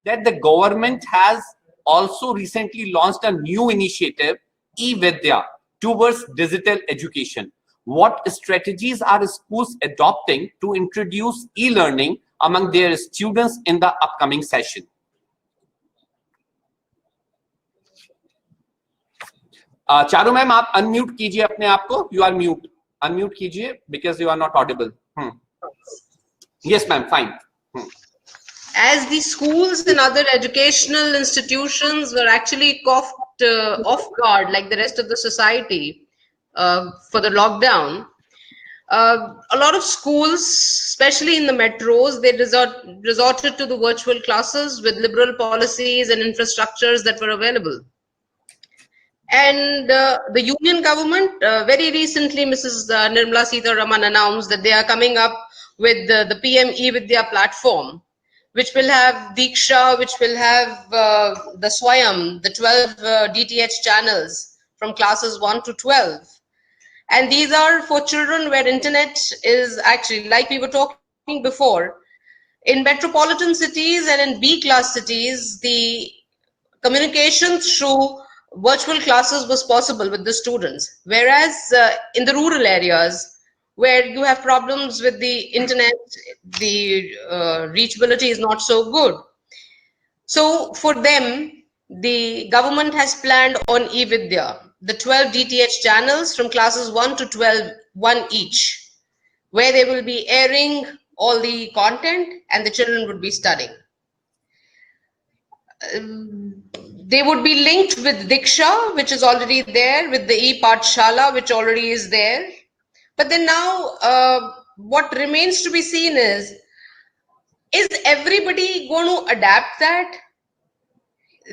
that the government has also recently launched a new initiative, e-Vidya, towards digital education. What strategies are schools adopting to introduce e-learning among their students in the upcoming session? Charu ma'am, आप unmute कीजिए अपने आप को. You are mute. Unmute कीजिए because you are not audible. Yes, ma'am. Fine. As the schools and other educational institutions were actually caught off guard, like the rest of the society, for the lockdown, a lot of schools, especially in the metros, they resorted to the virtual classes with liberal policies and infrastructures that were available. And the union government, very recently, Mrs. Nirmala Sitharaman announced that they are coming up with the PM e-Vidya platform, which will have Diksha, which will have the Swayam, the 12 DTH channels from classes 1 to 12. And these are for children where internet is actually, like we were talking before, in metropolitan cities and in B-class cities, the communication through virtual classes was possible with the students. Whereas in the rural areas, where you have problems with the internet, the reachability is not so good. So for them, the government has planned on e-Vidya, the 12 DTH channels from classes 1 to 12, one each, where they will be airing all the content and the children would be studying. They would be linked with Diksha, which is already there, with the e-Pathshala, which already is there. But then now, what remains to be seen is everybody going to adapt that?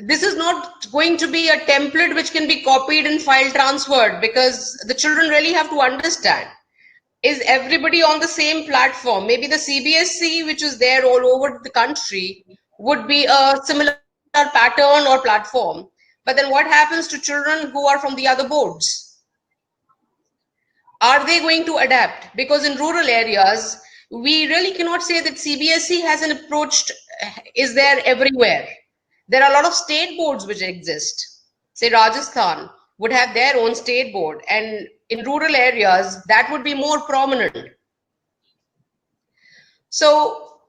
This is not going to be a template which can be copied and file transferred, because the children really have to understand. Is everybody on the same platform? Maybe the CBSE, which is there all over the country, would be a similar pattern or platform. But then what happens to children who are from the other boards? Are they going to adapt? Because in rural areas, we really cannot say that CBSE has an approach, is there everywhere. There are a lot of state boards which exist. Say Rajasthan would have their own state board, and in rural areas, that would be more prominent. So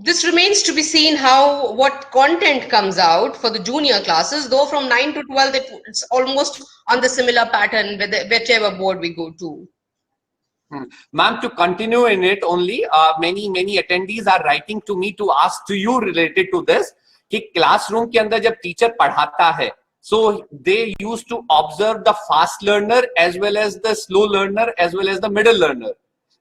this remains to be seen what content comes out for the junior classes, though from 9 to 12, it's almost on the similar pattern whichever board we go to. Ma'am, to continue in it only, many attendees are writing to me to ask to you related to this, कि classroom के अंदर जब teacher पढ़ाता है, so they used to observe the fast learner as well as the slow learner as well as the middle learner.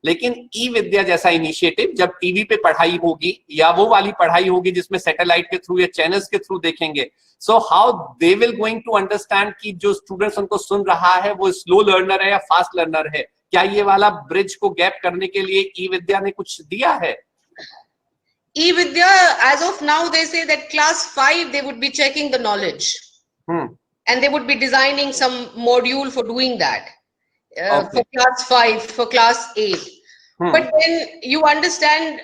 लेकिन ई विद्या जैसा initiative जब TV पे पढ़ाई होगी या वो वाली पढ़ाई होगी जिसमें सैटेलाइट के थ्रू या चैनल्स के थ्रू देखेंगे, so how they will going to understand कि जो स्टूडेंट्स उनको सुन रहा है वो स्लो लर्नर है या फास्ट लर्नर है. क्या ये वाला ब्रिज को गैप करने के लिए ई विद्या ने कुछ दिया है? ई विद्या, as of now, they say that class 5 they would be checking the knowledge, and they would be designing some module for doing that. For class 5, for class 8. But then you understand,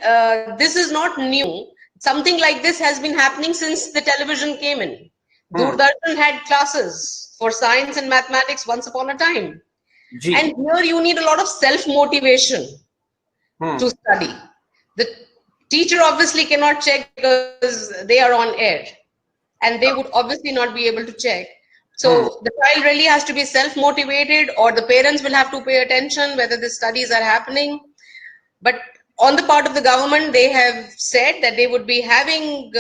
this is not new. Something like this has been happening since the television came in. Doordarshan had classes for science and mathematics once upon a time. And here you need a lot of self-motivation to study. The teacher obviously cannot check because they are on air, and they would obviously not be able to check. So the child really has to be self-motivated, or the parents will have to pay attention whether the studies are happening. But on the part of the government, they have said that they would be having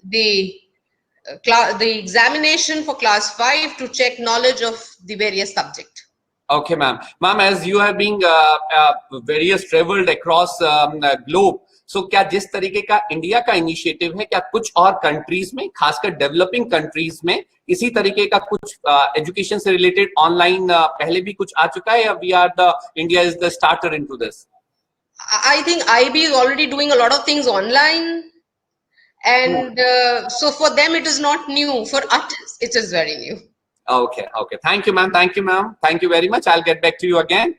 the examination for class 5 to check knowledge of the various subject. Okay, ma'am. Ma'am, as you have been various traveled across globe, so क्या जिस तरीके का India का initiative है, क्या कुछ और countries में, खासकर डेवलपिंग कंट्रीज में इसी तरीके का कुछ एजुकेशन से रिलेटेड ऑनलाइन पहले भी कुछ आ चुका है, या we are the India is the starter into this? I think IB is already doing a lot of things online, and so for them it is not new. For us, it is very new. Okay. Thank you, ma'am. Thank you, ma'am. Thank you very much. I'll get back to you again.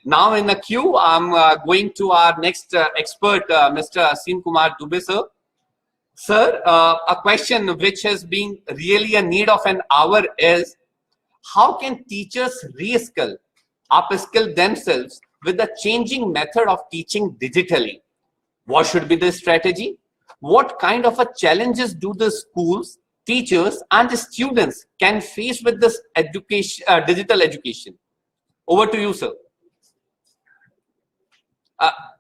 Now in the queue, I'm going to our next expert, Mr. Asim Kumar Dubey, sir. Sir, a question which has been really a need of an hour is, how can teachers reskill, upskill themselves with the changing method of teaching digitally? What should be the strategy? What kind of a challenges do the schools, teachers, and the students can face with this education, digital education? Over to you, sir.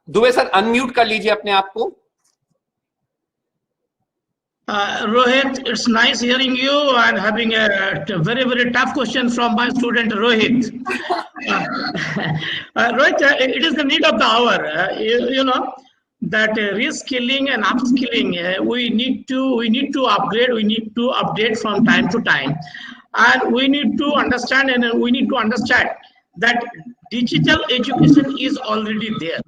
Dubey sir unmute कर लीजिए अपने आप को. Rohit, it's nice hearing you and having a very, very tough question from my student Rohit. Rohit, it is the need of the hour. You know that reskilling and upskilling, we need to upgrade, we need to update from time to time, and we need to understand that digital education is already there.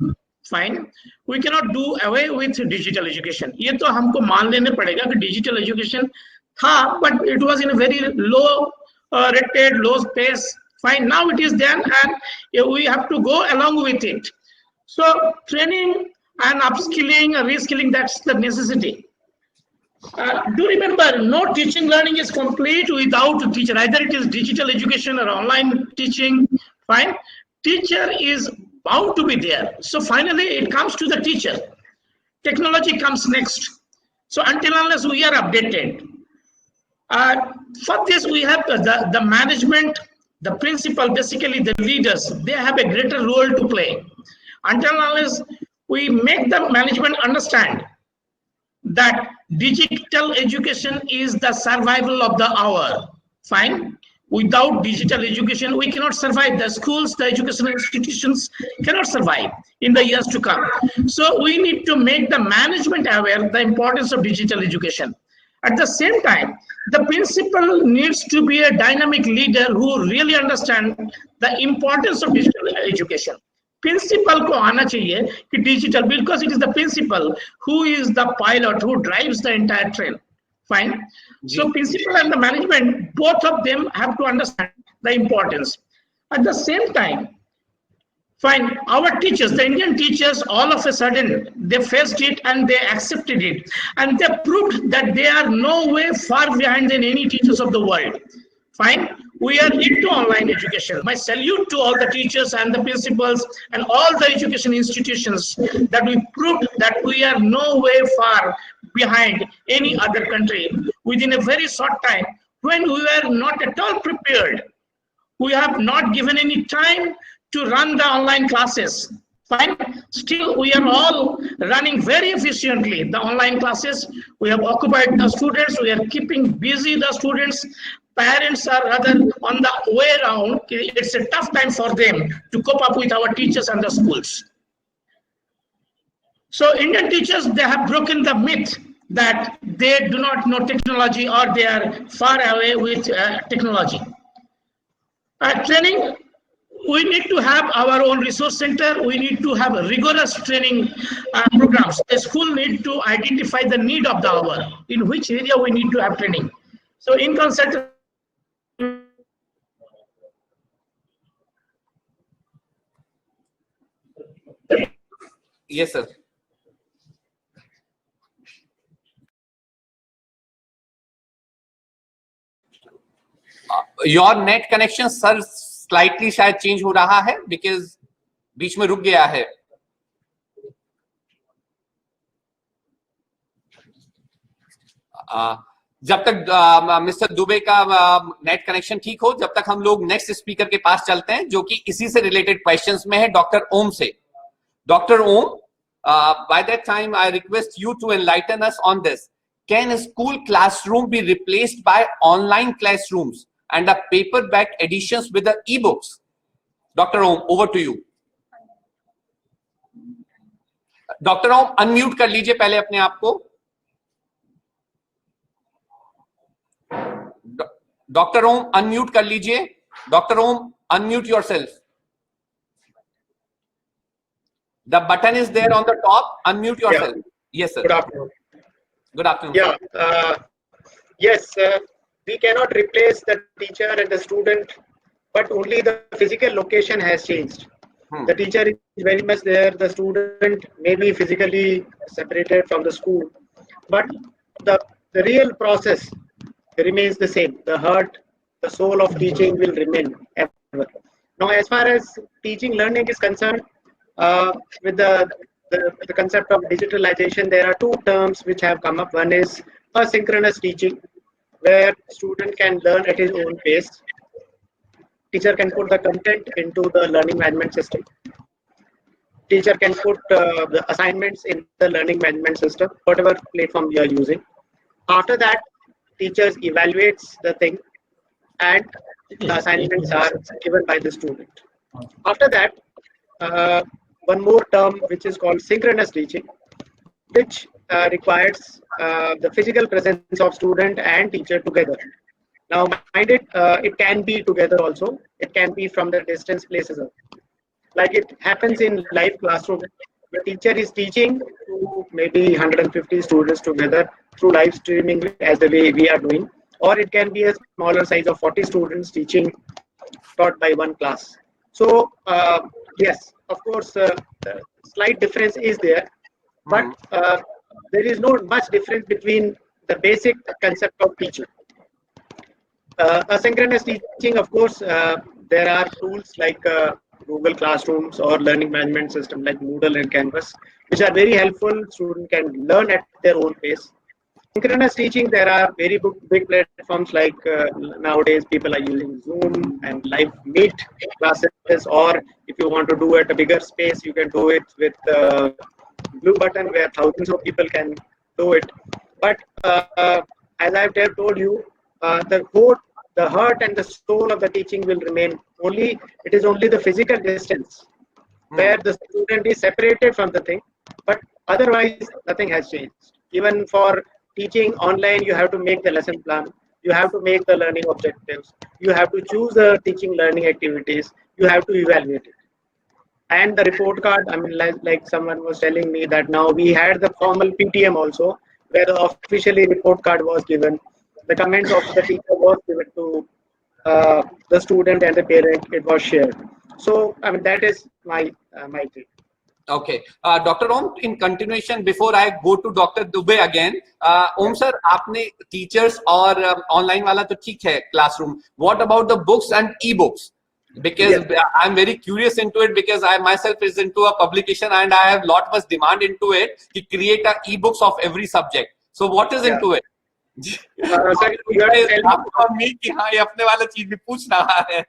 Fine, we cannot do away with digital education. ये तो हमको मान लेने पड़ेगा कि digital education था, but it was in a very low rated, low pace. Fine, now it is there, and we have to go along with it. So training and upskilling, reskilling, that's the necessity. Do remember, no teaching learning is complete without a teacher. Either it is digital education or online teaching. Fine, teacher is bound to be there. So finally, it comes to the teacher. Technology comes next. So until unless we are updated, for this we have the management, the principal, basically the leaders. They have a greater role to play. Until unless we make the management understand that digital education is the survival of the hour. Fine. Without digital education, we cannot survive. The schools, the educational institutions cannot survive in the years to come. So we need to make the management aware the importance of digital education. At the same time, the principal needs to be a dynamic leader who really understands the importance of digital education. Principal को आना चाहिए कि digital, because it is the principal who is the pilot who drives the entire train. Fine. So principal and the management, both of them have to understand the importance. At the same time, fine, our teachers, the Indian teachers, all of a sudden, they faced it and they accepted it. And they proved that they are no way far behind than any teachers of the world. Fine. We are into online education. My salute to all the teachers and the principals and all the education institutions that we proved that we are no way far behind any other country within a very short time when we were not at all prepared. We have not given any time to run the online classes. Fine. Still, we are all running very efficiently the online classes. We have occupied the students. We are keeping busy the students. Parents are rather on the way around. It's a tough time for them to cope up with our teachers and the schools. So Indian teachers, they have broken the myth that they do not know technology or they are far away with technology. Training, we need to have our own resource center. We need to have rigorous training programs. The school need to identify the need of the hour, in which area we need to have training. So in concert. Yes, sir. Your net connection, sir, slightly शायद change हो रहा है because बीच में रुक गया है. जब तक मिस्टर दुबे का नेट कनेक्शन ठीक हो, जब तक हम लोग नेक्स्ट स्पीकर के पास चलते हैं, जो कि इसी से रिलेटेड क्वेश्चंस में है, डॉक्टर ओम से. Doctor Om, by that time I request you to enlighten us on this. Can a school classroom be replaced by online classrooms and a paperback editions with the e-books? Dr. Om, over to you. Doctor Om, unmute कर लीजिए पहले अपने आप को. Doctor Om, unmute कर लीजिए. Doctor Om, unmute yourself. The button is there on the top. Unmute yourself. Yeah. Yes, sir. Good afternoon. Good afternoon. Yeah. Yes, we cannot replace the teacher and the student, but only the physical location has changed. The teacher is very much there. The student may be physically separated from the school, but the real process remains the same. The heart, the soul of teaching will remain ever. Now, as far as teaching learning is concerned, with the concept of digitalization, there are two terms which have come up. One is asynchronous teaching, where student can learn at his own pace. Teacher can put the content into the learning management system. Teacher can put the assignments in the learning management system, whatever platform you are using. After that, teachers evaluates the thing and the assignments are given by the student. After that, one more term which is called synchronous teaching, which requires the physical presence of student and teacher together. Now, mind it, it can be together also. It can be from the distance places. Like it happens in live classroom. The teacher is teaching to maybe 150 students together through live streaming as the way we are doing. Or it can be a smaller size of 40 students teaching taught by one class. So, yes, of course, slight difference is there, but there is no much difference between the basic concept of teaching. Asynchronous teaching, of course, there are tools like Google Classrooms or learning management system like Moodle and Canvas, which are very helpful. Students can learn at their own pace. Synchronous teaching, there are very big platforms like nowadays people are using Zoom and live meet classes, or if you want to do it a bigger space, you can do it with blue button where thousands of people can do it. But as I've told you, the heart and the soul of the teaching will remain. Only it is only the physical distance where the student is separated from the thing, but otherwise nothing has changed. Even for teaching online, you have to make the lesson plan, you have to make the learning objectives, you have to choose the teaching learning activities, you have to evaluate it. And the report card, I mean, like someone was telling me that now we had the formal PTM also, where the officially report card was given. The comments of the teacher was given to the student and the parent. It was shared. So, I mean, that is my my take. Okay, Dr. Om, in continuation, before I go to Dr. Dubey again, Om sir, आपने teachers और online वाला तो ठीक है classroom. What about the books and e-books? Because I'm very curious into it, because I myself is into a publication and I have lot much demand into it to create a e-books of every subject. So what is into it? Sir, you have to tell me कि हाँ ये अपने वाला चीज भी पूछ रहा है.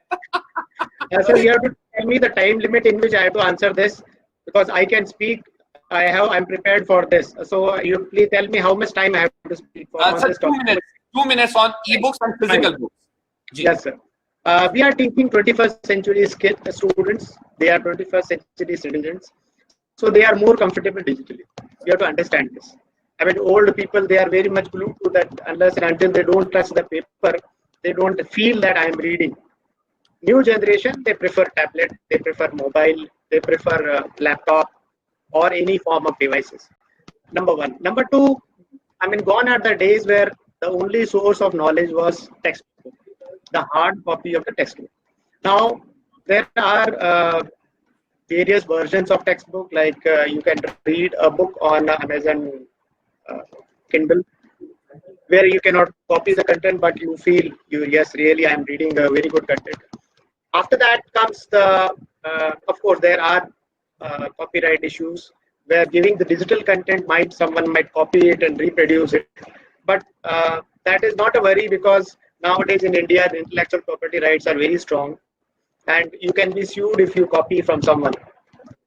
sir, you have to tell me the time limit in which I have to answer this, because I can speak. I'm prepared for this. So you please tell me how much time I have to speak for on Sir, this 2 topic. minutes. 2 minutes on e-books and physical books. Yes, sir. We are teaching 21st century students. They are 21st century citizens. So they are more comfortable digitally. You have to understand this. I mean, old people, they are very much glued to that. Unless and until they don't touch the paper, they don't feel that I am reading. New generation, they prefer tablet, they prefer mobile, they prefer laptop or any form of devices. Number one. Number two, I mean, gone are the days where the only source of knowledge was textbook, the hard copy of the textbook. Now, there are various versions of textbook, like you can read a book on Amazon Kindle, where you cannot copy the content, but you feel, yes, really, I am reading a very good content. After that comes the, of course, there are copyright issues where giving the digital content someone might copy it and reproduce it. But that is not a worry, because nowadays in India, the intellectual property rights are very strong and you can be sued if you copy from someone.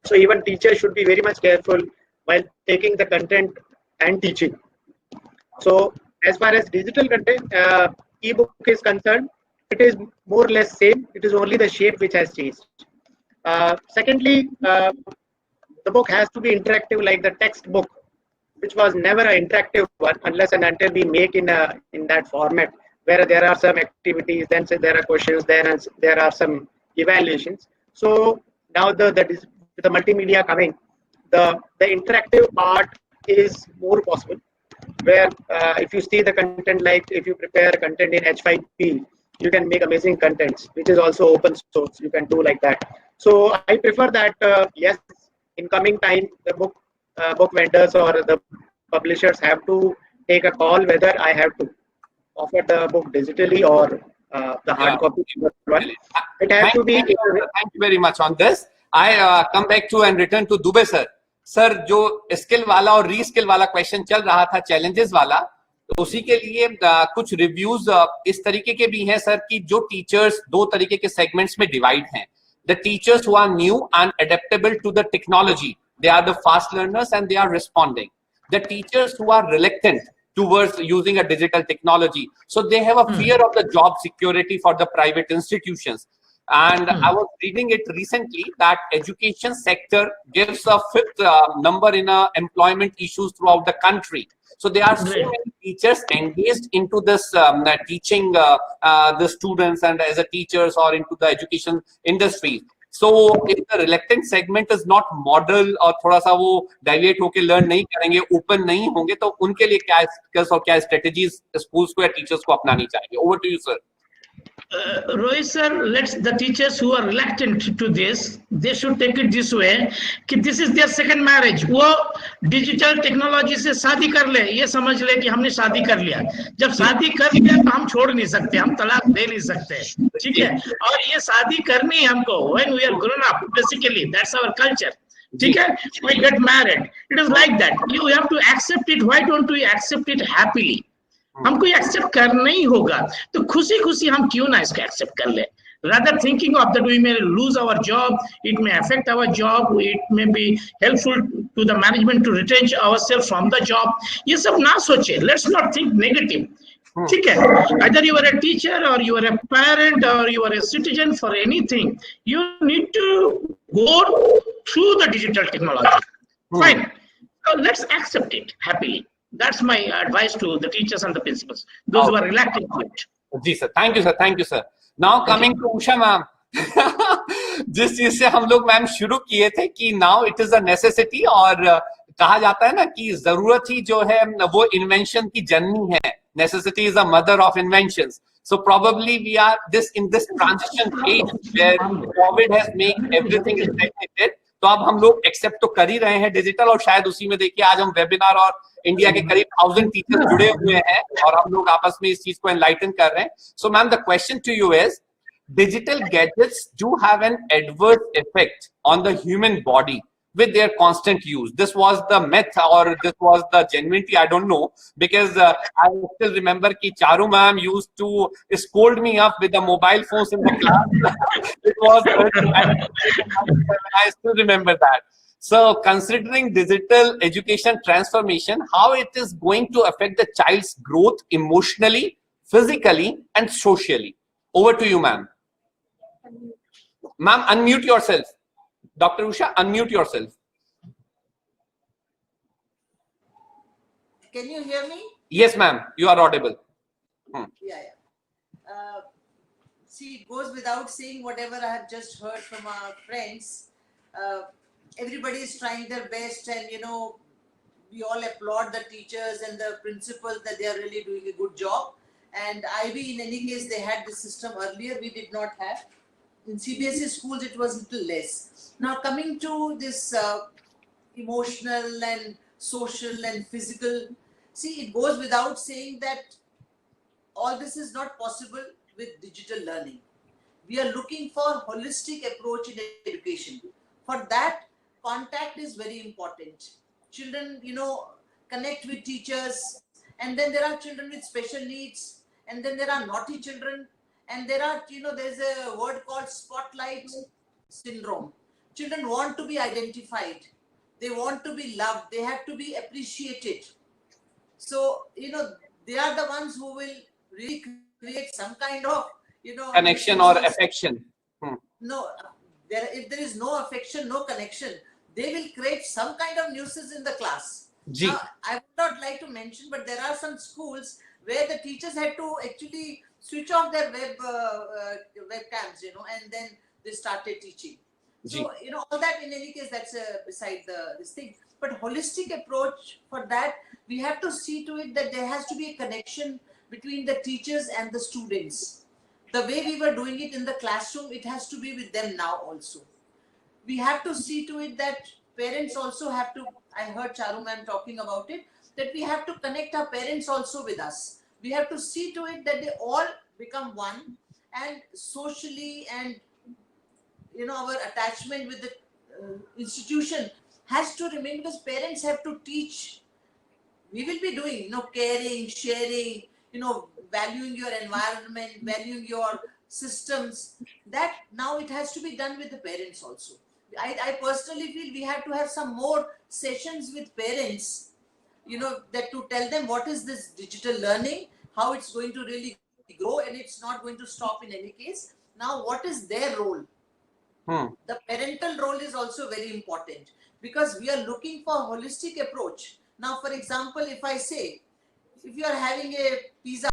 So even teachers should be very much careful while taking the content and teaching. So as far as digital content, ebook is concerned, it is more or less same. It is only the shape which has changed. Secondly, the book has to be interactive like the textbook, which was never an interactive one unless and until we make in that format where there are some activities, then there are questions, then there are some evaluations. So now the multimedia coming, the interactive part is more possible. Where if you see the content, like if you prepare content in H5P, you can make amazing contents, which is also open source. You can do like that. So I prefer that. Yes, in coming time, the book vendors or the publishers have to take a call whether I have to offer the book digitally or the hard Yeah. copy one. It has to be. Thank you very much on this. I come back to and return to Dubey sir. Sir जो skill वाला और reskill वाला question चल रहा था, challenges वाला, तो उसी के लिए कुछ रिव्यूज इस तरीके के भी हैं सर कि जो टीचर्स दो तरीके के सेगमेंट्स में डिवाइड हैं. The teachers who are new and adaptable to the technology, they are the fast learners and they are responding. The teachers who are reluctant towards using a digital technology, so they have a fear of the job security for the private institutions. And I was reading it recently that education sector gives a fifth number in employment issues throughout the country. So there are so many teachers engaged into this teaching the students and as a teachers or into the education industry. So if the reluctant segment is not model और थोड़ा सा वो डाइवेट होके learn नहीं करेंगे, open नहीं होंगे, तो उनके लिए क्या स्किल्स और क्या स्ट्रेटजीज स्कूल्स को या टीचर्स को अपनानी चाहिए? Over to you sir. Rohit sir, let's the teachers who are reluctant to this, they should take it this way कि this is their second marriage. वो डिजिटल टेक्नोलॉजी से शादी कर ले, ये समझ ले कि हमने शादी कर लिया. जब शादी कर लिया तो हम छोड़ नहीं सकते, हम तलाक दे नहीं सकते, ठीक है? और ये शादी करनी है हमको. When we are grown up, basically that's our culture. ठीक है? We get married. It is like that. You have to accept it. Why don't we accept it happily? हमको एक्सेप्ट करना ही होगा, तो खुशी खुशी हम क्यों ना इसको एक्सेप्ट कर ले. Rather thinking of that we may lose our job, it may affect our job, it may be helpful to the management to retain ourselves from the job. ये सब ना सोचे. Let's not think negative. ठीक है? Either you are a teacher or you are a parent or you are a citizen for anything, you need to go through the digital technology. Fine. So let's accept it happily. That's my advice to the teachers and the principals, those who are reluctant to it. जी sir, thank you sir, thank you sir. Now coming to Usha ma'am. जिस चीज से हम लोग ma'am शुरू किए थे कि now it is a necessity, और कहा जाता है ना कि जरूरत ही जो है वो इन्वेंशन की जननी है. Necessity is a mother of inventions. So probably we are in this transition phase where COVID has made everything integrated. तो अब हम लोग एक्सेप्ट तो कर ही रहे हैं डिजिटल, और शायद उसी में देखिए आज हम वेबिनार और इंडिया के करीब 1000 टीचर्स जुड़े हुए हैं और हम लोग आपस में इस चीज को एनलाइटन कर रहे हैं. So ma'am, the question to you is, digital gadgets do have an adverse effect on the human body with their constant use. This was the myth or this was the genuinity, I don't know, because I still remember ki Charu ma'am used to scold me up with the mobile phones in the class. It was I still remember that. So considering digital education transformation, how it is going to affect the child's growth emotionally, physically and socially? Over to you, ma'am. Ma'am, unmute yourself. Dr. Usha, unmute yourself. Can you hear me? Yes, ma'am. You are audible. Yeah. See, it goes without saying whatever I have just heard from our friends. Everybody is trying their best, and we all applaud the teachers and the principals that they are really doing a good job. And IB, in any case, they had this system earlier. We did not have. In CBSE schools, it was a little less. Now, coming to this emotional and social and physical, see, it goes without saying that all this is not possible with digital learning. We are looking for holistic approach in education. For that, contact is very important. Children, connect with teachers, and then there are children with special needs, and then there are naughty children, and there are, there's a word called spotlight syndrome. Children want to be identified. They want to be loved. They have to be appreciated. So, they are the ones who will really create some kind of, connection or affection. No, if there is no affection, no connection, they will create some kind of nuisance in the class. Now, I would not like to mention, but there are some schools where the teachers had to actually switch off their webcams, and then they started teaching. So, all that, in any case, that's beside this thing. But holistic approach, for that, we have to see to it that there has to be a connection between the teachers and the students. The way we were doing it in the classroom, it has to be with them now also. We have to see to it that parents also have to, I heard Charu ma'am talking about it, that we have to connect our parents also with us. We have to see to it that they all become one, and socially, and our attachment with the institution has to remain, because parents have to teach. We will be doing, caring, sharing, valuing your environment, valuing your systems. That now it has to be done with the parents also. I personally feel we have to have some more sessions with parents, that to tell them what is this digital learning, how it's going to really grow, and it's not going to stop in any case. Now, what is their role? The parental role is also very important, because we are looking for a holistic approach. Now, for example, if I say, if you are having a pizza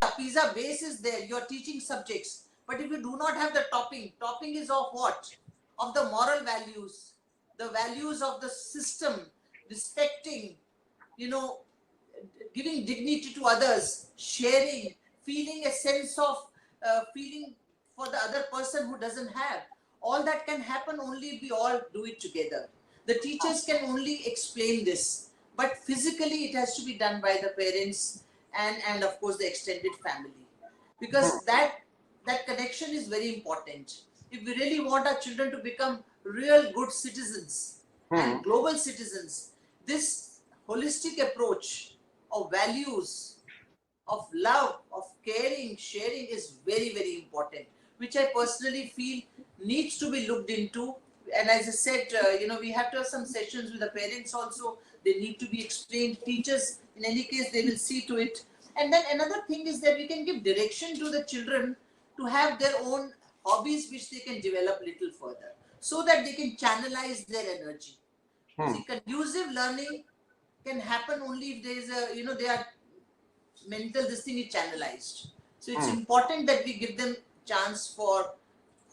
base is there, you are teaching subjects, but if you do not have the topping is of what? Of the moral values, the values of the system, respecting, giving dignity to others, sharing, feeling a sense of feeling for the other person who doesn't have. All that can happen only if we all do it together. The teachers can only explain this, but physically it has to be done by the parents and of course the extended family, because that connection is very important. If we really want our children to become real good citizens and global citizens, this holistic approach of values, of love, of caring, sharing is very, very important, which I personally feel needs to be looked into. And as I said, we have to have some sessions with the parents also. They need to be explained. Teachers, in any case, they will see to it. And then another thing is that we can give direction to the children to have their own hobbies which they can develop little further, so that they can channelize their energy. See, conducive learning can happen only if there is their mental, this thing is channelized. So it's important that we give them chance for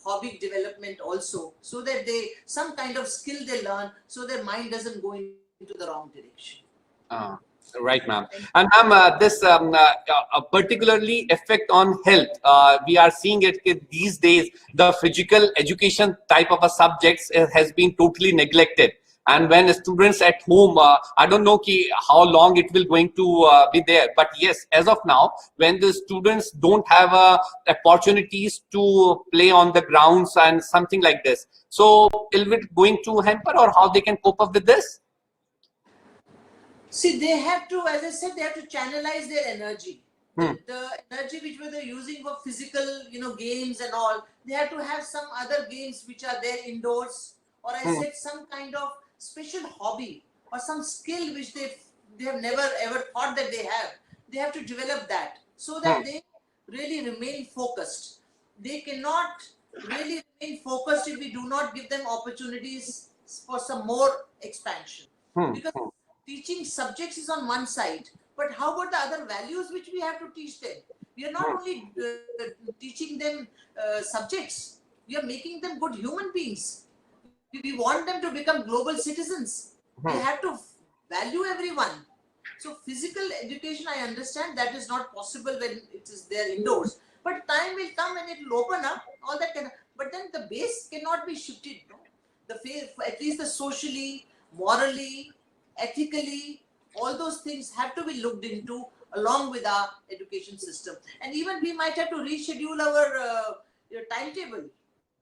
hobby development also, so that some kind of skill they learn, so their mind doesn't go into the wrong direction. Right, ma'am. And ma'am, this particularly effect on health, we are seeing it these days. The physical education type of a subjects has been totally neglected. And when students at home, I don't know how long it will going to be there. But yes, as of now, when the students don't have opportunities to play on the grounds and something like this, so is it going to hamper, or how they can cope up with this? See, they have to, as I said, they have to channelize their energy. The energy which they're using for physical, games and all, they have to have some other games which are there indoors, or I said some kind of special hobby or some skill which they have never ever thought that they have. They have to develop that, so that they really remain focused. They cannot really remain focused if we do not give them opportunities for some more expansion. Because teaching subjects is on one side, but how about the other values which we have to teach them? We are not only teaching them subjects, we are making them good human beings. We want them to become global citizens. They have to value everyone. So physical education, I understand that is not possible when it is there indoors, but time will come and it will open up all that but then the base cannot be shifted. No? At least the socially, morally, ethically, all those things have to be looked into along with our education system. And even we might have to reschedule our timetable,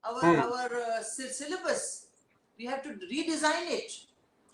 our syllabus. We have to redesign it.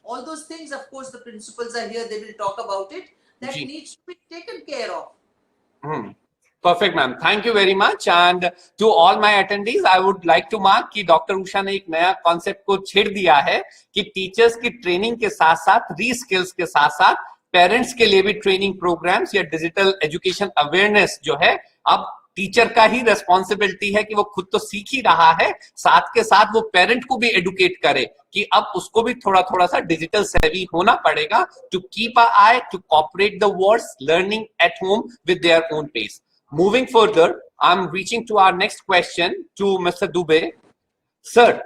All those things, of course, the principals are here, they will talk about it. That needs to be taken care of. Perfect, ma'am. Thank you very much. And to all my attendees, I would like to mark कि doctor Usha ने एक नया concept को छेड़ दिया है कि teachers की ट्रेनिंग के साथ साथ री-स्किल्स के साथ साथ पेरेंट्स के लिए भी ट्रेनिंग प्रोग्राम्स या डिजिटल एजुकेशन अवेयरनेस जो है अब टीचर का ही रेस्पॉन्सिबिलिटी है कि वो खुद तो सीख ही रहा है, साथ के साथ वो पेरेंट को भी एडुकेट करे कि अब उसको भी थोड़ा थोड़ा सा डिजिटल सेवी होना पड़ेगा to keep a eye to corporate the words learning at home with their own pace. Moving further, I'm reaching to our next question to Mr. Dubey. Sir,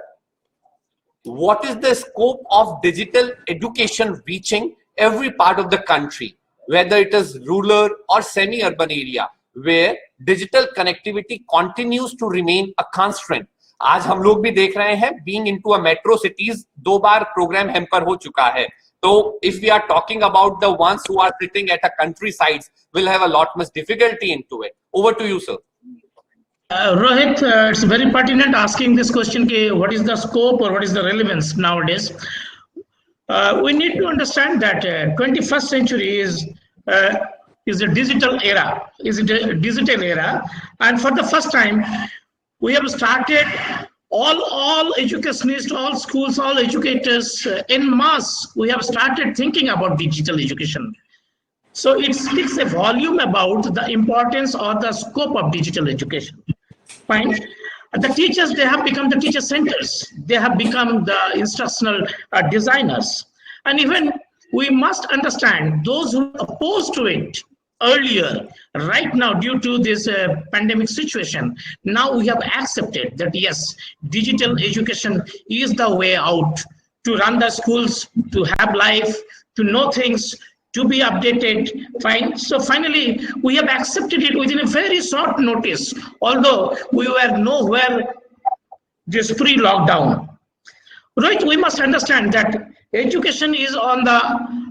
what is the scope of digital education reaching every part of the country, whether it is rural or semi-urban area, where digital connectivity continues to remain a constraint? आज हम लोग भी देख रहे हैं, being into a metro cities, 2 बार programme hamper हो चुका है. So if we are talking about the ones who are sitting at a countrysides, will have a lot much difficulty into it. Over to you, sir. Rohit, it's very pertinent asking this question, what is the scope or what is the relevance nowadays? We need to understand that 21st century is a digital era, and for the first time, we have started all educationists, all schools, all educators en masse. We have started thinking about digital education. So it speaks a volume about the importance or the scope of digital education. Fine. The teachers, they have become the teacher centers. They have become the instructional designers. And even we must understand those who are opposed to it earlier, right now, due to this pandemic situation, now we have accepted that yes, digital education is the way out to run the schools, to have life, to know things, to be updated. Fine. So finally, we have accepted it within a very short notice, although we were nowhere this pre-lockdown. Right, we must understand that education is on the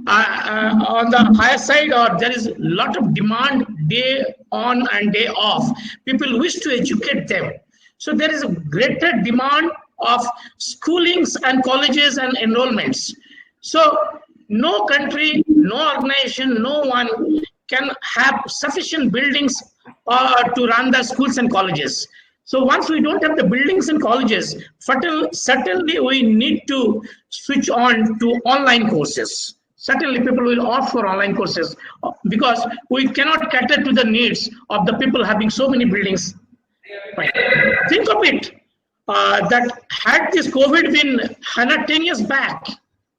higher side, or there is a lot of demand day on and day off. People wish to educate them. So there is a greater demand of schoolings and colleges and enrollments. So no country, no organization, no one can have sufficient buildings to run the schools and colleges. So once we don't have the buildings and colleges, certainly we need to switch on to online courses. Certainly people will opt for online courses because we cannot cater to the needs of the people having so many buildings. Right. Think of it, that had this COVID been 110 years back,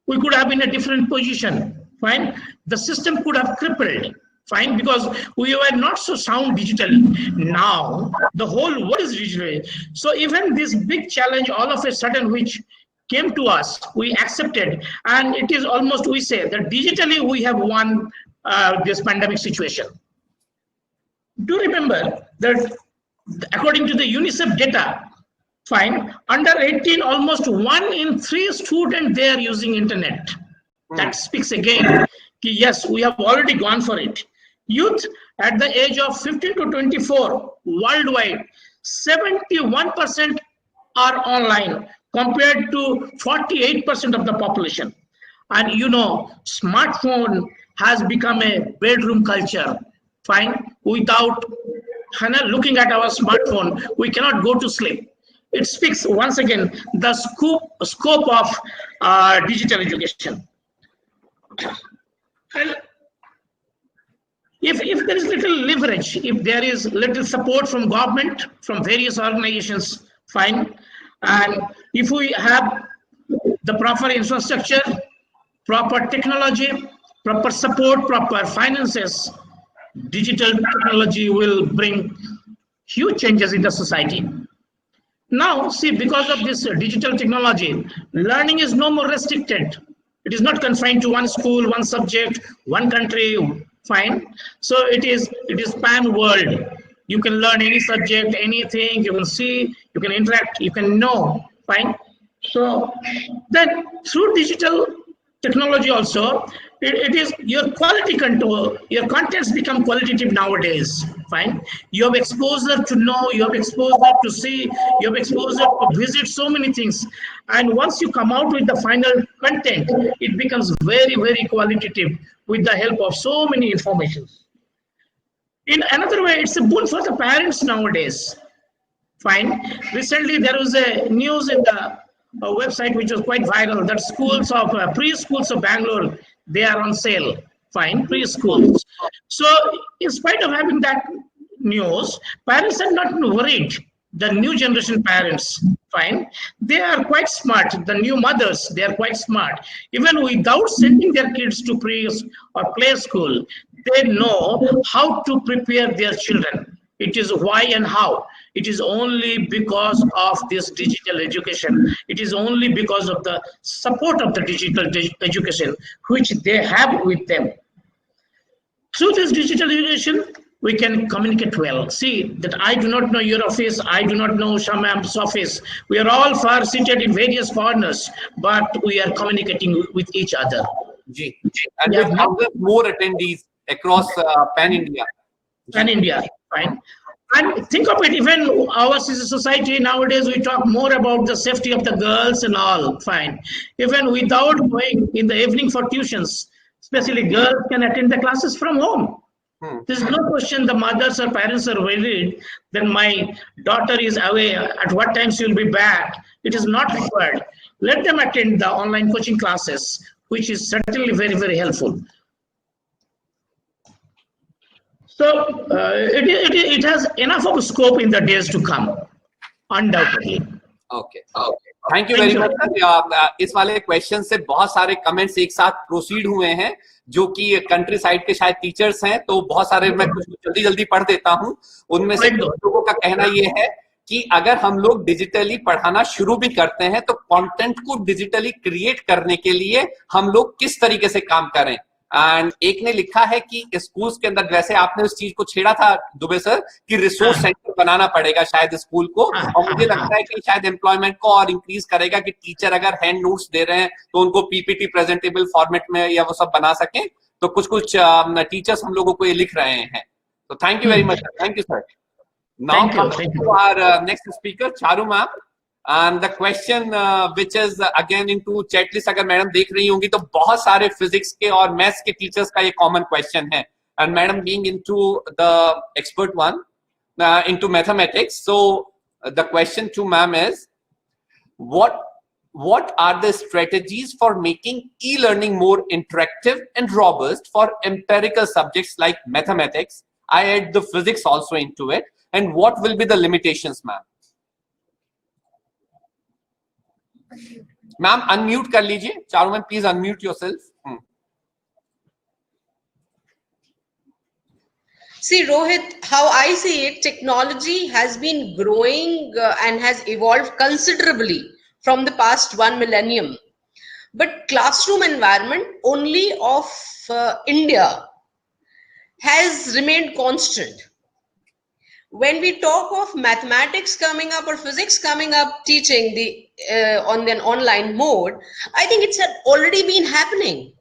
we could have been in a different position. Fine. The system could have crippled. Fine, because we were not so sound digitally. Now the whole world is digital. So even this big challenge, all of a sudden, which came to us, we accepted, and it is almost, we say that digitally we have won this pandemic situation. Do remember that according to the UNICEF data, fine, under 18, almost 1 in 3 students, they are using internet. That speaks again. Yes, we have already gone for it. Youth at the age of 15 to 24 worldwide, 71% are online compared to 48% of the population. And you know, smartphone has become a bedroom culture. Fine, without looking at our smartphone, we cannot go to sleep. It speaks once again the scope of digital education. And if there is little leverage, if there is little support from government, from various organizations, fine. And if we have the proper infrastructure, proper technology, proper support, proper finances, digital technology will bring huge changes in the society. Now, see, because of this digital technology, learning is no more restricted. It is not confined to one school, one subject, one country. Fine. So it is pan world. You can learn any subject, anything. You can see, you can interact, you can know. Fine. So then through digital technology also, it is your quality control. Your contents become qualitative nowadays. Fine. You have exposure to know, you have exposure to see, you have exposure to visit so many things. And once you come out with the final content, it becomes very, very qualitative with the help of so many informations. In another way, it's a boon for the parents nowadays. Fine. Recently, there was a news in the website which was quite viral that schools of preschools of Bangalore, they are on sale. Fine, preschools. So in spite of having that news, parents are not worried. The new generation parents, fine, they are quite smart. The new mothers, they are quite smart. Even without sending their kids to pre or play school, they know how to prepare their children. It is why and how. It is only because of this digital education. It is only because of the support of the digital education which they have with them. Through this digital education, we can communicate well. See that I do not know your office, I do not know Shamam's office. We are all far seated in various corners, but we are communicating with each other. जी, and with thousands more attendees across pan India. Pan India, fine. And think of it, even our society nowadays, we talk more about the safety of the girls and all, fine. Even without going in the evening for tuitions, especially girls can attend the classes from home. There's no question the mothers or parents are worried, then my daughter is away, at what time she will be back. It is not required. Let them attend the online coaching classes, which is certainly very, very helpful. So it has enough of scope in the days to come, undoubtedly. Okay. Thank you very much sir. इस वाले question से बहुत सारे comments एक साथ proceed हुए हैं जो कि कंट्री साइड के शायद टीचर्स हैं, तो बहुत सारे मैं कुछ जल्दी जल्दी पढ़ देता हूं. उनमें से कुछ लोगों का कहना ये है कि अगर हम लोग डिजिटली पढ़ाना शुरू भी करते हैं तो कंटेंट को डिजिटली क्रिएट करने के लिए हम लोग किस तरीके से काम करें. एंड एक ने लिखा है कि स्कूल्स के अंदर, वैसे आपने उस चीज को छेड़ा था दुबे सर, कि रिसोर्स सेंटर बनाना पड़ेगा शायद स्कूल को, और मुझे लगता है कि शायद एम्प्लॉयमेंट को और इंक्रीज करेगा कि टीचर अगर हैंड नोट्स दे रहे हैं तो उनको पीपीटी प्रेजेंटेबल फॉर्मेट में या वो सब बना सकें. तो कुछ कुछ टीचर्स हम लोगों को ये लिख रहे हैं. तो thank you very much sir. Thank you sir. Now to our next speaker Charu ma'am. And the question which is again into chat list, अगर मैडम देख रही होंगी तो बहुत सारे फिजिक्स के और मैथ्स के टीचर्स का ये कॉमन क्वेश्चन है. And madam being into the expert one into mathematics, so the question to ma'am is what are the strategies for making e-learning more interactive and robust for empirical subjects like mathematics? I add the physics also into it, and what will be the limitations, ma'am? Ma'am unmute कर लीजिए. Charu ma'am please unmute yourself. See, Rohit, how I see it, technology has been growing and has evolved considerably from the past 1 millennium. But classroom environment only of India has remained constant. When we talk of mathematics coming up or physics coming up, teaching on an online mode, I think it's already been happening.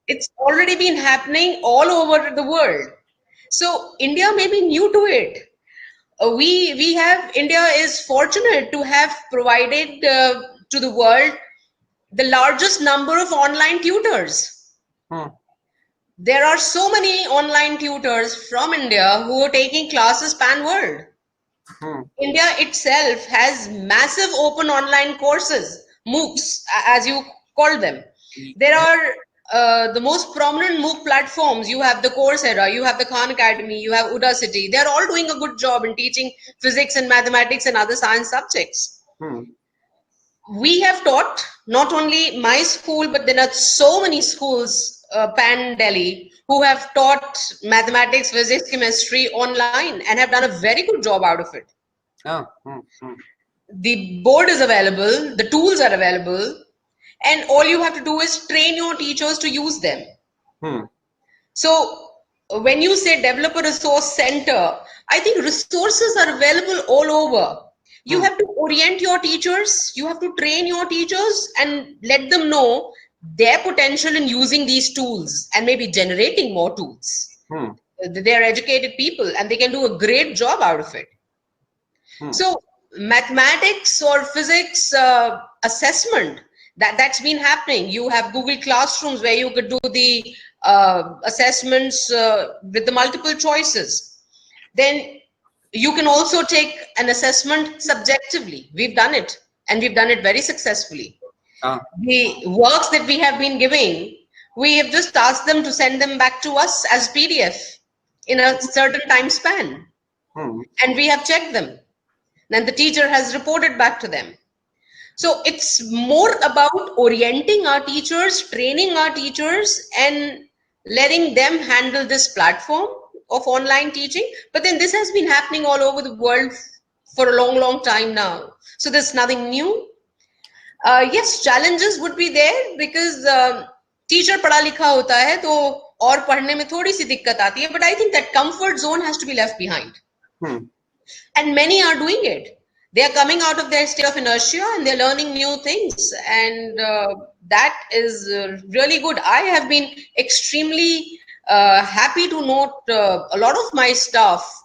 It's already been happening all over the world. So India may be new to it. India is fortunate to have provided to the world the largest number of online tutors. There are so many online tutors from India who are taking classes pan-world. India itself has massive open online courses, MOOCs, as you call them. There are the most prominent MOOC platforms. You have the Coursera, you have the Khan Academy, you have Udacity. They're all doing a good job in teaching physics and mathematics and other science subjects. We have taught, not only my school, but there are so many schools pan Delhi who have taught mathematics, physics, chemistry online and have done a very good job out of it. The board is available, the tools are available, and all you have to do is train your teachers to use them. So when you say develop a resource center, I think resources are available all over. You have to orient your teachers, you have to train your teachers and let them know their potential in using these tools and maybe generating more tools. They're educated people and they can do a great job out of it. So mathematics or physics assessment, that's been happening. You have Google Classrooms where you could do the assessments with the multiple choices. Then you can also take an assessment subjectively. We've done it and we've done it very successfully. The works that we have been giving, we have just asked them to send them back to us as PDF in a certain time span. And we have checked them. Then the teacher has reported back to them. So it's more about orienting our teachers, training our teachers, and letting them handle this platform of online teaching. But then this has been happening all over the world for a long, long time now. So there's nothing new. Yes, challenges would be there because teacher पढ़ा लिखा होता है तो और पढ़ने में थोड़ी सी दिक्कत आती है. But I think that comfort zone has to be left behind. And many are doing it. They are coming out of their state of inertia and they're learning new things, and that is really good. I have been extremely happy to note a lot of my staff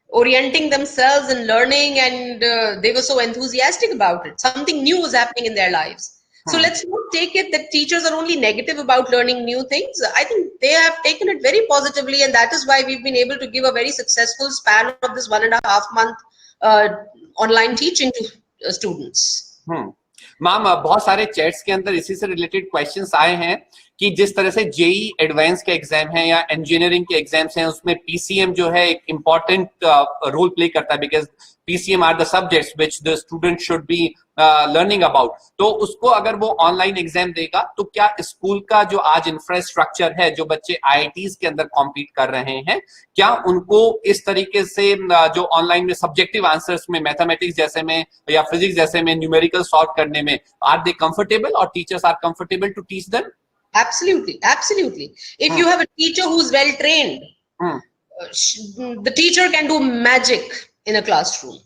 orienting themselves and learning, and they were so enthusiastic about it. Something new was happening in their lives. So let's not take it that teachers are only negative about learning new things. I think they have taken it very positively, and that is why we've been able to give a very successful span of this 1.5 month online teaching to students. Ma'am बहुत सारे chats के अंदर इसी से related questions आए हैं कि जिस तरह से जेई एडवांस के एग्जाम है या इंजीनियरिंग के एग्जाम्स हैं, उसमें पीसीएम जो है एक इंपॉर्टेंट रोल प्ले करता है, because PCM are the subjects which the student should be learning about. तो उसको अगर वो ऑनलाइन एग्जाम देगा तो क्या स्कूल का जो आज इंफ्रास्ट्रक्चर है, जो बच्चे आईआईटीज के अंदर कॉम्पीट कर रहे हैं, क्या उनको इस तरीके से जो ऑनलाइन में सब्जेक्टिव आंसर्स में मैथमेटिक्स जैसे में या फिजिक्स जैसे में न्यूमेरिकल सॉल्व करने में आर दे कंफर्टेबल, और teachers are comfortable to teach them? Absolutely, absolutely. If you have a teacher who's well trained, the teacher can do magic in a classroom,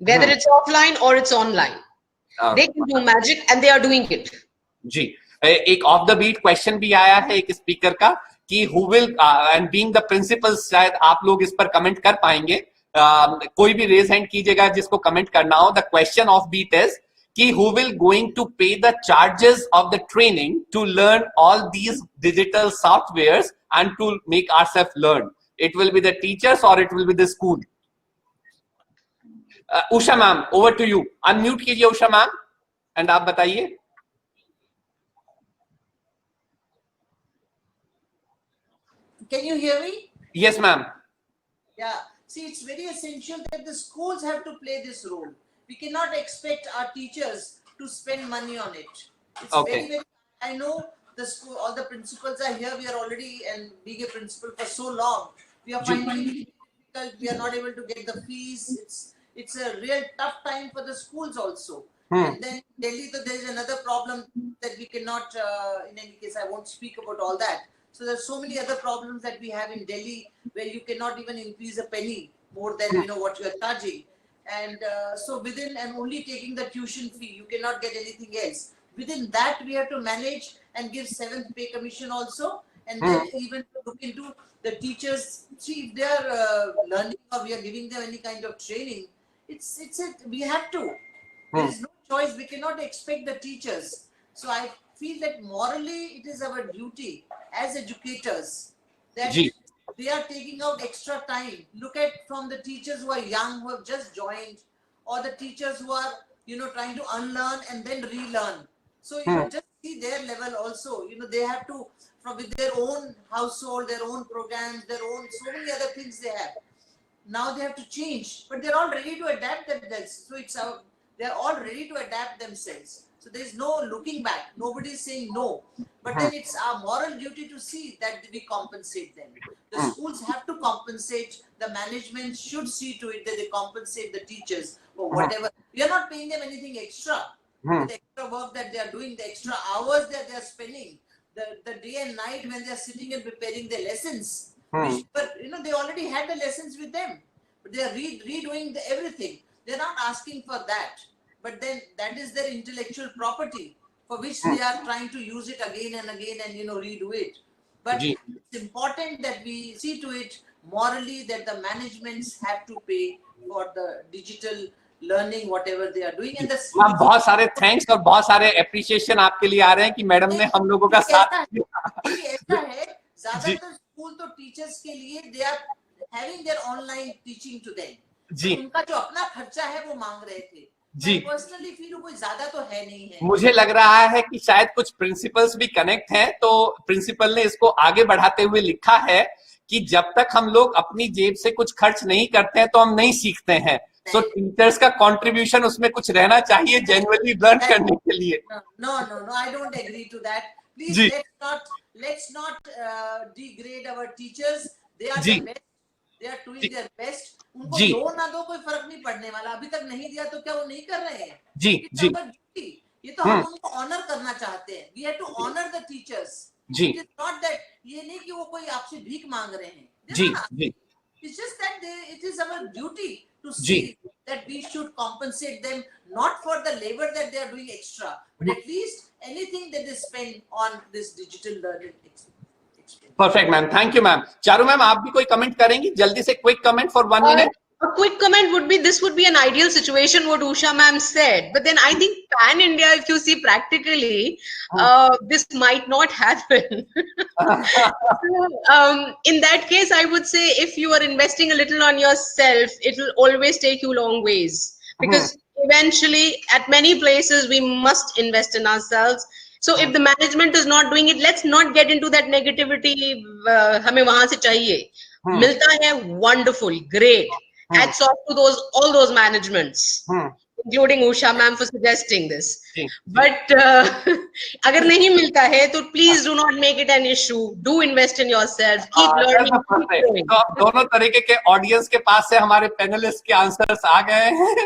whether it's offline or it's online. They can do magic and they are doing it. जी, एक of the beat question भी आया है एक speaker का कि who will and being the principals, शायद आप लोग इस पर कमेंट कर पाएंगे. कोई भी रेज हैंड कीजिएगा जिसको कमेंट करना हो. The question of beat is कि who will going to pay the charges of the training to learn all these digital softwares and to make ourselves learn? It will be the teachers or it will be the school? Usha ma'am, over to you. Unmute कीजिए Usha ma'am and आप बताइए. Can you hear me? Yes ma'am. Yeah. See, it's very essential that the schools have to play this role. We cannot expect our teachers to spend money on it. It's very, I know the school, all the principals are here. We are already, and being a principal for so long, we are finding it difficult. We are not able to get the fees. It's a real tough time for the schools also. And then Delhi, there is another problem that we cannot, in any case, I won't speak about all that. So there's so many other problems that we have in Delhi where you cannot even increase a penny more than what you are charging. And so within, and only taking the tuition fee, you cannot get anything else. Within that, we have to manage and give 7th pay commission also, and then even look into the teachers. See, if they are learning or we are giving them any kind of training, we have to. There is no choice. We cannot expect the teachers. So I feel that morally, it is our duty as educators that they are taking out extra time. Look at from the teachers who are young, who have just joined, or the teachers who are, trying to unlearn and then relearn. So just see their level also. They have to, with their own household, their own programs, their own, so many other things they have. Now they have to change, but they're all ready to adapt themselves. So they're all ready to adapt themselves. So there's no looking back. Nobody is saying no. But then it's our moral duty to see that we compensate them. The schools have to compensate. The management should see to it that they compensate the teachers or whatever. We are not paying them anything extra. The extra work that they are doing, the extra hours that they are spending, the day and night when they are sitting and preparing their lessons. But they already had the lessons with them. But they are redoing everything. They're not asking for that. But then that is their intellectual property for which they are trying to use it again and again and redo it. But it's important that we see to it morally that the managements have to pay for the digital learning whatever they are doing. And the बहुत सारे thanks और बहुत सारे appreciation आपके लिए आ रहे हैं कि मैडम ने हम लोगों का साथ दिया. ऐसा है, ज्यादातर स्कूल तो टीचर्स के लिए they are having their online teaching to them. उनका जो अपना खर्चा है वो मांग रहे थे. जी, पर्सनली फील कोई ज्यादा तो है नहीं है. मुझे लग रहा है कि शायद कुछ प्रिंसिपल्स भी कनेक्ट हैं, तो प्रिंसिपल ने इसको आगे बढ़ाते हुए लिखा है कि जब तक हम लोग अपनी जेब से कुछ खर्च नहीं करते हैं तो हम नहीं सीखते हैं. सो टीचर्स का कंट्रीब्यूशन उसमें कुछ रहना चाहिए जेन्युइनली लर्न करने के लिए. No I don't agree to that. Please let's not degrade our teachers. They are the best. They are doing their best. उनको दो ना दो कोई फर्क नहीं पड़ने वाला. अभी तक नहीं दिया तो क्या वो नहीं कर रहे हैं? जी. ये तो हम उनको ऑनर करना चाहते हैं. We have to honor the teachers. It is not that ये नहीं कि वो कोई आपसे भीख मांग रहे हैं. It's just that it is our duty to जी see that we should compensate them not for the labor that they are doing extra, but at least anything that is spent on this digital learning experience. Perfect ma'am, thank you ma'am. Charu ma'am, आप भी कोई comment करेंगी जल्दी से? Quick comment for 1 minute. A quick comment would be this would be an ideal situation, what Usha ma'am said. But then I think pan India, if you see practically, this might not happen. So, in that case, I would say if you are investing a little on yourself, it will always take you long ways. Because eventually, at many places, we must invest in ourselves. So if the management is not doing it, let's not get into that negativity. हमें वहां से चाहिए. मिलता है, wonderful, great. Hats off to all those managements, including Usha ma'am for suggesting this. But अगर नहीं मिलता है तो please do not make it an issue. Do invest in yourself. Keep learning. Keep growing. तो अब दोनों तरीके के ऑडियंस के पास से हमारे पैनलिस्ट के आंसर्स आ गए हैं.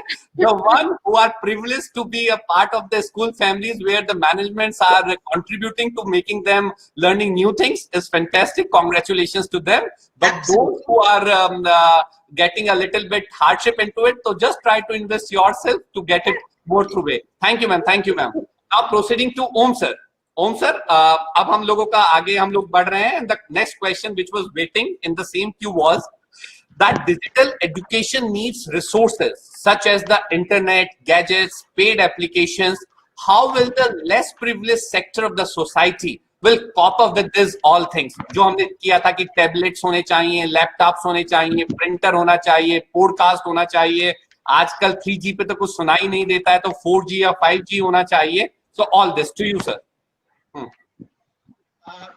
The one who are privileged to be a part of the school families where the managements are contributing to making them learning new things is fantastic. Congratulations to them. But those who are getting a little bit hardship into it, so just try to invest yourself to get it more through way. Thank you, ma'am. Thank you, ma'am. Now proceeding to Om sir. Om sir, अब हम लोगों का आगे हम लोग बढ़ रहे हैं. And the next question which was waiting in the same queue was that digital education needs resources such as the internet, gadgets, paid applications. How will the less privileged sector of the society will cope up with this all things? जो हमने किया था कि tablets होने चाहिए, laptops होने चाहिए, printer होना चाहिए, podcast होना चाहिए. आजकल 3G पे तो कुछ सुनाई नहीं देता है, तो 4G या 5G होना चाहिए. So all this to you, sir.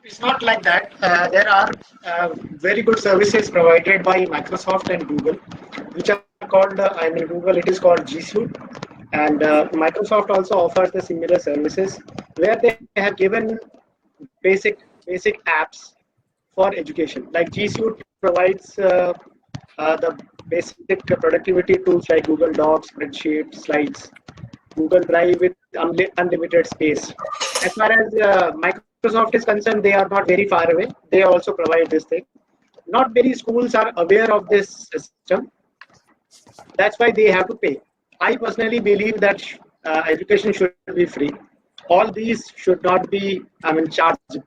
It's not like that. There are very good services provided by Microsoft and Google, which are called, Google, it is called G Suite. And Microsoft also offers the similar services where they have given basic apps for education. Like G Suite provides the basic productivity tools like Google Docs, spreadsheets, slides, Google Drive with unlimited space. As far as Microsoft is concerned, they are not very far away. They also provide this thing. Not many schools are aware of this system. That's why they have to pay. I personally believe that education should be free. All these should not be, charged.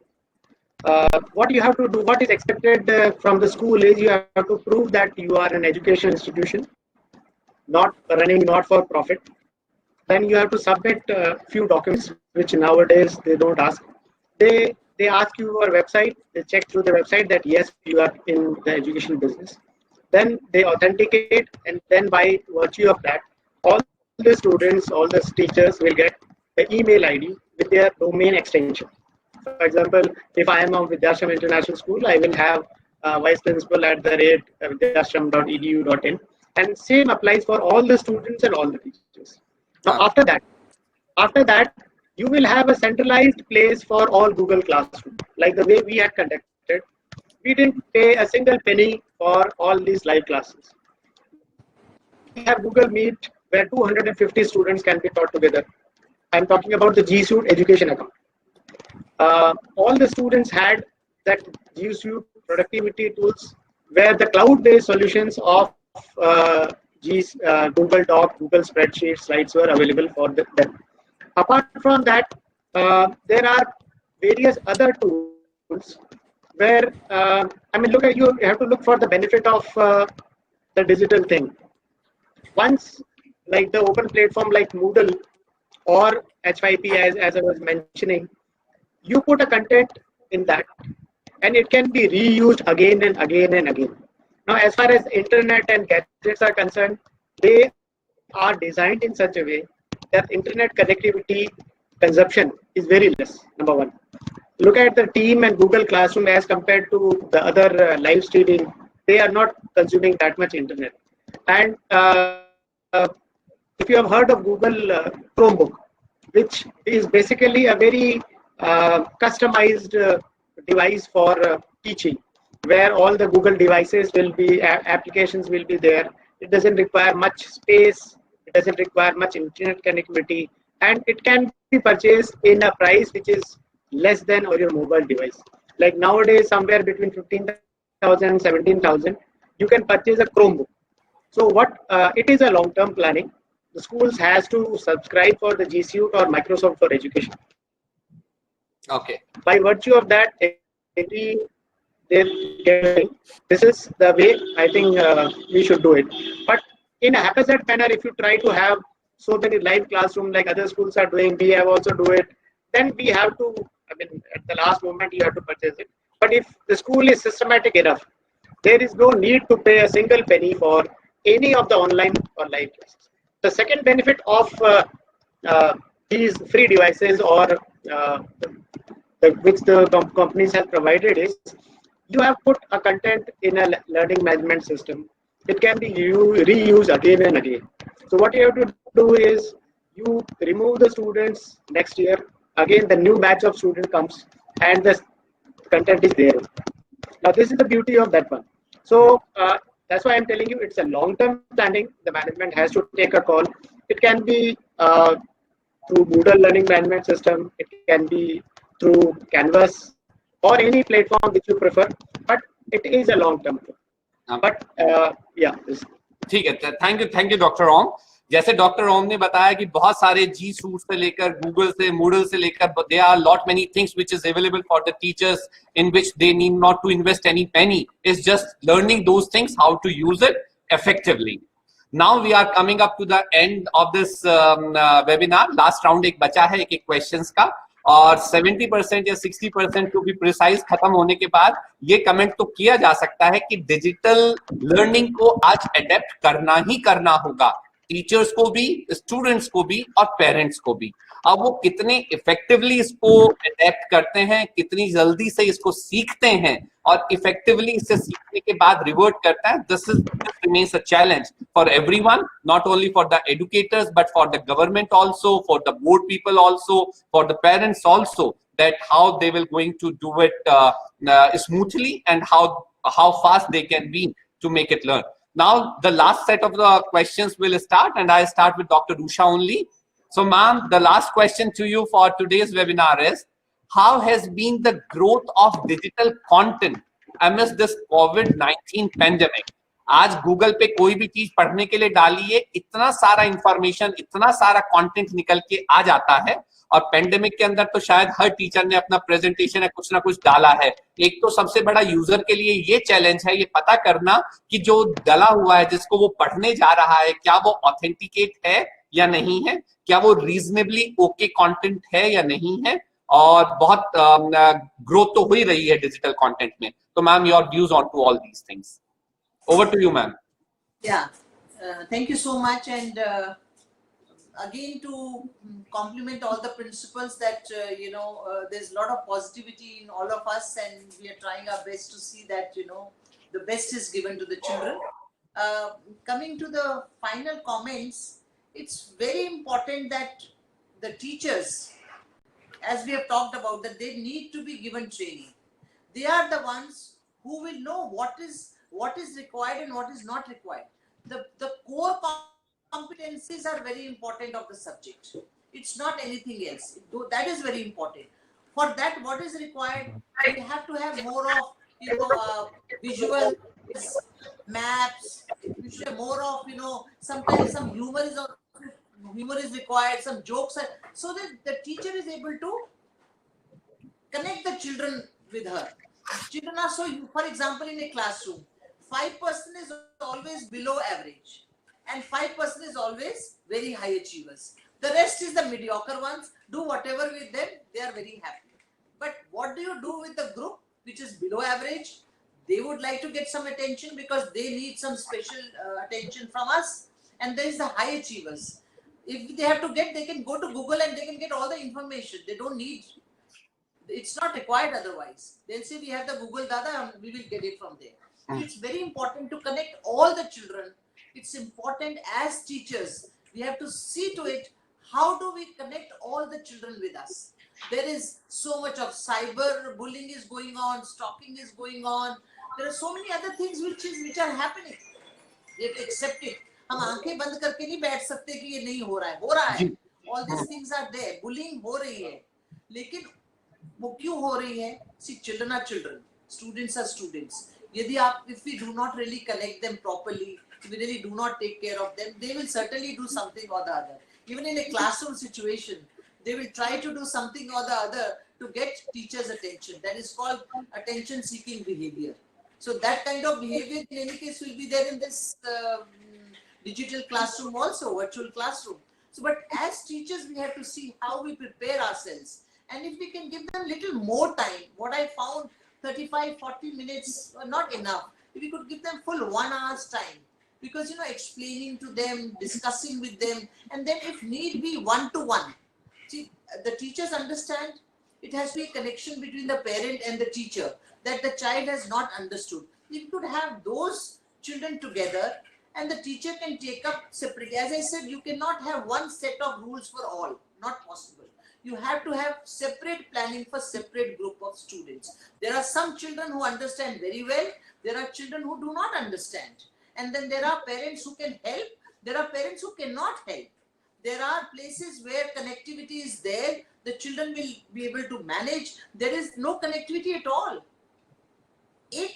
What you have to do, what is expected from the school is you have to prove that you are an education institution, not for profit. Then you have to submit a few documents, which nowadays they don't ask. They ask you your website. They check through the website that yes, you are in the education business. Then they authenticate, and then by virtue of that, all the students, all the teachers will get the email ID with their domain extension. For example, if I am of Vidyashram International School, I will have vice principal @vidyashram.edu.in, and same applies for all the students and all the teachers. Now, after that, you will have a centralized place for all Google Classroom, like the way we had conducted. We didn't pay a single penny for all these live classes. We have Google Meet where 250 students can be taught together. I'm talking about the G Suite education account. All the students had that G Suite productivity tools where the cloud-based solutions of Google Doc, Google Spreadsheet, slides were available for them. Apart from that, there are various other tools where, you have to look for the benefit of the digital thing. Once, like the open platform like Moodle or H5P, as I was mentioning, you put a content in that, and it can be reused again and again and again. Now, as far as internet and gadgets are concerned, they are designed in such a way that internet connectivity consumption is very less, number one. Look at the Team and Google Classroom as compared to the other live streaming. They are not consuming that much internet. And if you have heard of Google Chromebook, which is basically a very customized device for teaching, where all the Google devices will be, applications will be there. It doesn't require much space. It doesn't require much internet connectivity, and it can be purchased in a price which is less than your mobile device. Like nowadays, somewhere between 15,000 and 17,000, you can purchase a Chromebook. So what it is a long-term planning. The schools has to subscribe for the G Suite or Microsoft for Education. Okay. By virtue of that, this is the way I think we should do it. But in a haphazard manner, if you try to have so many live classroom like other schools are doing, we have also do it. Then we have to. I mean, at the last moment, you have to purchase it. But if the school is systematic enough, there is no need to pay a single penny for any of the online or live classes. The second benefit of these free devices or which the companies have provided is you have put a content in a learning management system. It can be reused again and again. So what you have to do is you remove the students next year. Again, the new batch of student comes and the content is there. Now, this is the beauty of that one. So that's why I'm telling you it's a long-term planning. The management has to take a call. It can be through Moodle learning management system. It can be through Canvas or any platform which you prefer. But it is a long-term. But yeah. ठीक है, thank you doctor ओम. जैसे doctor ओम ने बताया कि बहुत सारे जी suit से लेकर गूगल से मूडल से लेकर they are lot many things which is available for the teachers in which they need not to invest any penny. It's just learning those things how to use it effectively. Now we are coming up to the end of this webinar. Last round एक बचा है, एक questions का, और 70% या 60% to be precise खत्म होने के बाद ये कमेंट तो किया जा सकता है कि डिजिटल लर्निंग को आज अडेप्ट करना ही करना होगा, टीचर्स को भी, स्टूडेंट्स को भी और पेरेंट्स को भी. अब वो कितने इफेक्टिवली इसको अडेप्ट करते हैं, कितनी जल्दी से इसको सीखते हैं और इफेक्टिवली इसे सीखने के बाद रिवर्ट करता है, this remains a challenge for everyone, not only for the educators but for the government also, for the board people also, for the parents also, that how they will going to do it smoothly and how fast they can be to make it learn. Now the last set of the questions will start, and I start with Dr. Usha only. So ma'am, the last question to you for today's webinar is, how has been the growth of digital content amidst this COVID-19 pandemic? आज Google पे कोई भी चीज पढ़ने के लिए डालिए, इतना सारा इंफॉर्मेशन, इतना सारा कंटेंट निकल के आ जाता है. और पेंडेमिक के अंदर तो शायद हर टीचर ने अपना प्रेजेंटेशन या कुछ ना कुछ डाला है. एक तो सबसे बड़ा यूजर के लिए ये चैलेंज है, ये पता करना कि जो डला हुआ है, जिसको वो पढ़ने जा रहा है, क्या वो ऑथेंटिकेट है या नहीं है, क्या वो रीजनेबली ओके कंटेंट है या नहीं है. और बहुत ग्रोथ तो हो ही रही है डिजिटल कंटेंट में. तो ma'am, your views on to all these things. Over to you, ma'am. Yeah, thank you so much. And again, to compliment all the principals that, there's a lot of positivity in all of us, and we are trying our best to see that, the best is given to the children. Coming to the final comments, it's very important that the teachers, as we have talked about, that they need to be given training. They are the ones who will know what is required and what is not required. The core competencies are very important of the subject. It's not anything else. That is very important. For that, what is required? We have to have more of visual maps. We should have more of sometimes some humor is required. Some jokes are, so that the teacher is able to connect the children with her. Children are so, for example, in a classroom, 5% is always below average and 5% is always very high achievers. The rest is the mediocre ones. Do whatever with them, they are very happy. But what do you do with the group which is below average? They would like to get some attention because they need some special attention from us. And there is the high achievers. If they have to get, they can go to Google and they can get all the information. They don't need, it's not required otherwise. They'll say we have the Google Dada and we will get it from there. It's very important to connect all the children. It's important as teachers. We have to see to it, how do we connect all the children with us? There is so much of cyber bullying is going on, stalking is going on. There are so many other things which are happening. We have to accept it. हम आंखें बंद करके नहीं बैठ सकते कि ये नहीं हो रहा है. All these things are there. Bullying हो रही है, लेकिन वो क्यों हो रही है? See, children are children. Students are students. if we do not really connect them properly, if we really do not take care of them, they will certainly do something or the other. Even in a classroom situation, they will try to do something or the other to get teachers' attention. That is called attention-seeking behavior. So that kind of behavior in any case will be there in this digital classroom also, virtual classroom. So, but as teachers, we have to see how we prepare ourselves. And if we can give them little more time, what I found, 35, 40 minutes are not enough. If we could give them full 1 hour's time, because, explaining to them, discussing with them, and then if need be, one-to-one. See, the teachers understand it has to be a connection between the parent and the teacher that the child has not understood. We could have those children together and the teacher can take up separately. As I said, you cannot have one set of rules for all. Not possible. You have to have separate planning for separate group of students. There are some children who understand very well. There are children who do not understand. And then there are parents who can help. There are parents who cannot help. There are places where connectivity is there. The children will be able to manage. There is no connectivity at all.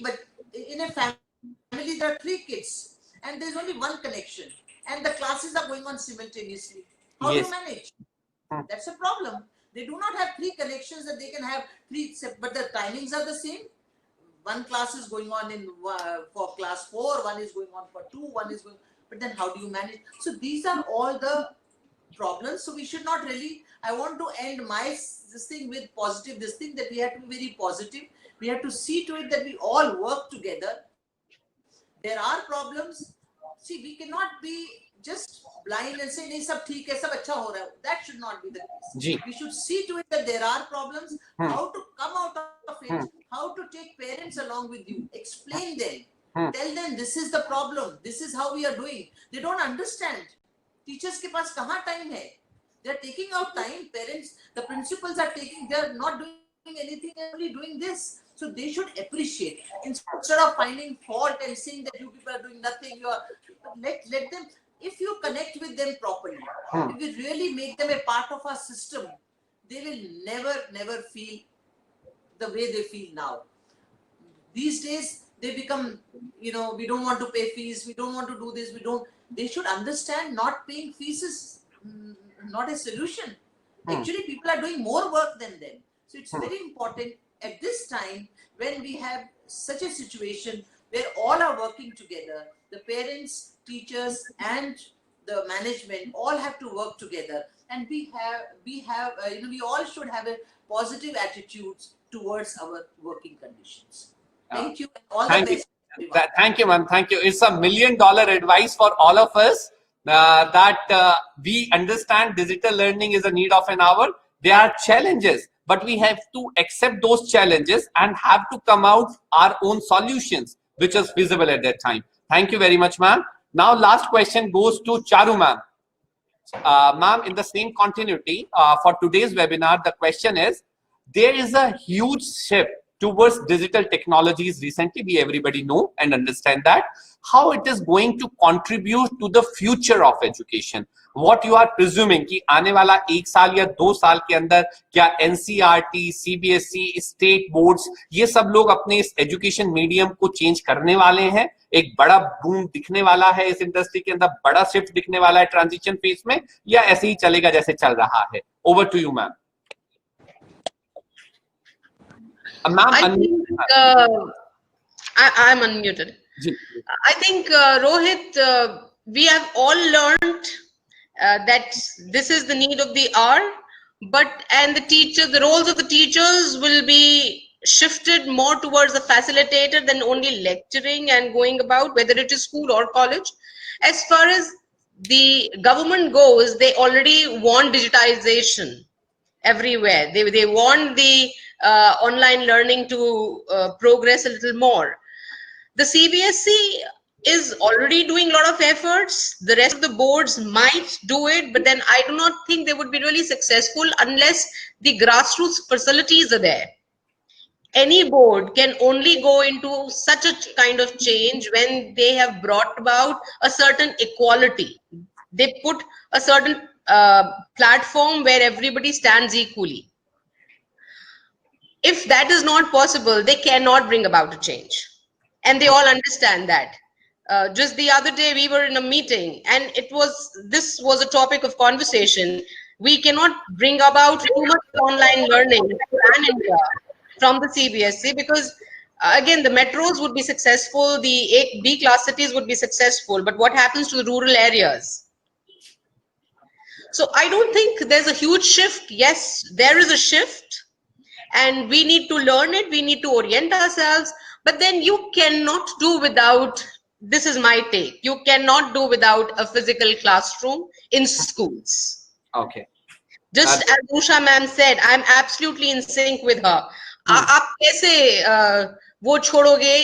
But in a family, there are 3 kids and there's only one connection. And the classes are going on simultaneously. How do you manage? That's a problem. They do not have 3 connections that they can have 3, but the timings are the same. One class is going on for class 4, one is going on for 2, one is going. But then how do you manage? So these are all the problems. So we should not really. I want to end this thing with positive. This thing that we have to be very positive. We have to see to it that we all work together. There are problems. See, we cannot be just blind and say, "Nahi, sab theek hai, sab acha ho raha hai." That should not be the case. We should see to it that there are problems. How to come out of it? How to take parents along with you? Explain them. Tell them this is the problem. This is how we are doing. They don't understand. Teachers ke paas kahan time hai? They are taking out time. Parents, the principals are taking. They are not doing anything. They are only doing this. So they should appreciate instead of finding fault and saying that you people are doing nothing. Let them. If you connect with them properly, if you really make them a part of our system, they will never feel the way they feel now. These days they become, we don't want to pay fees, we don't want to do this, they should understand not paying fees is not a solution. Actually, people are doing more work than them. So it's very important at this time when we have such a situation where all are working together, the parents, teachers, and the management all have to work together, and we all should have a positive attitude towards our working conditions. Thank you. And all the best. Thank you, ma'am. Thank you. It's $1 million advice for all of us that we understand digital learning is a need of an hour. There are challenges, but we have to accept those challenges and have to come out our own solutions, which is visible at that time. Thank you very much, ma'am. Now, last question goes to Charu, ma'am. Ma'am, in the same continuity, for today's webinar, the question is, there is a huge shift towards digital technologies recently. Everybody know and understand that. How it is going to contribute to the future of education? What you are presuming कि आने वाला 1 साल या 2 साल के अंदर क्या NCERT, CBSE, state boards ये सब लोग अपने इस एजुकेशन मीडियम को चेंज करने वाले हैं? एक बड़ा बूम दिखने वाला है इस इंडस्ट्री के अंदर, बड़ा शिफ्ट दिखने वाला है ट्रांजिशन फेज में, या ऐसे ही चलेगा जैसे चल रहा है? Over to you, ma'am. I'm unmuted. I think, Rohit, we have all learned that this is the need of the hour, and the roles of the teachers will be shifted more towards the facilitator than only lecturing and going about, whether it is school or college. As far as the government goes, they already want digitization everywhere. They want the online learning to progress a little more. The CBSE is already doing a lot of efforts. The rest of the boards might do it, but then I do not think they would be really successful unless the grassroots facilities are there. Any board can only go into such a kind of change when they have brought about a certain equality. They put a certain platform where everybody stands equally. If that is not possible, they cannot bring about a change. and they all understand that. Just the other day, we were in a meeting, and this was a topic of conversation. We cannot bring about too much online learning in India from the CBSE because, again, the metros would be successful, the B class cities would be successful, but what happens to the rural areas? So I don't think there's a huge shift. Yes, there is a shift, and we need to learn it, we need to orient ourselves, but then you cannot do without, this is my take, you cannot do without a physical classroom in schools. Okay. Just as Usha ma'am said, I'm absolutely in sync with her. आप कैसे वो छोड़ोगे?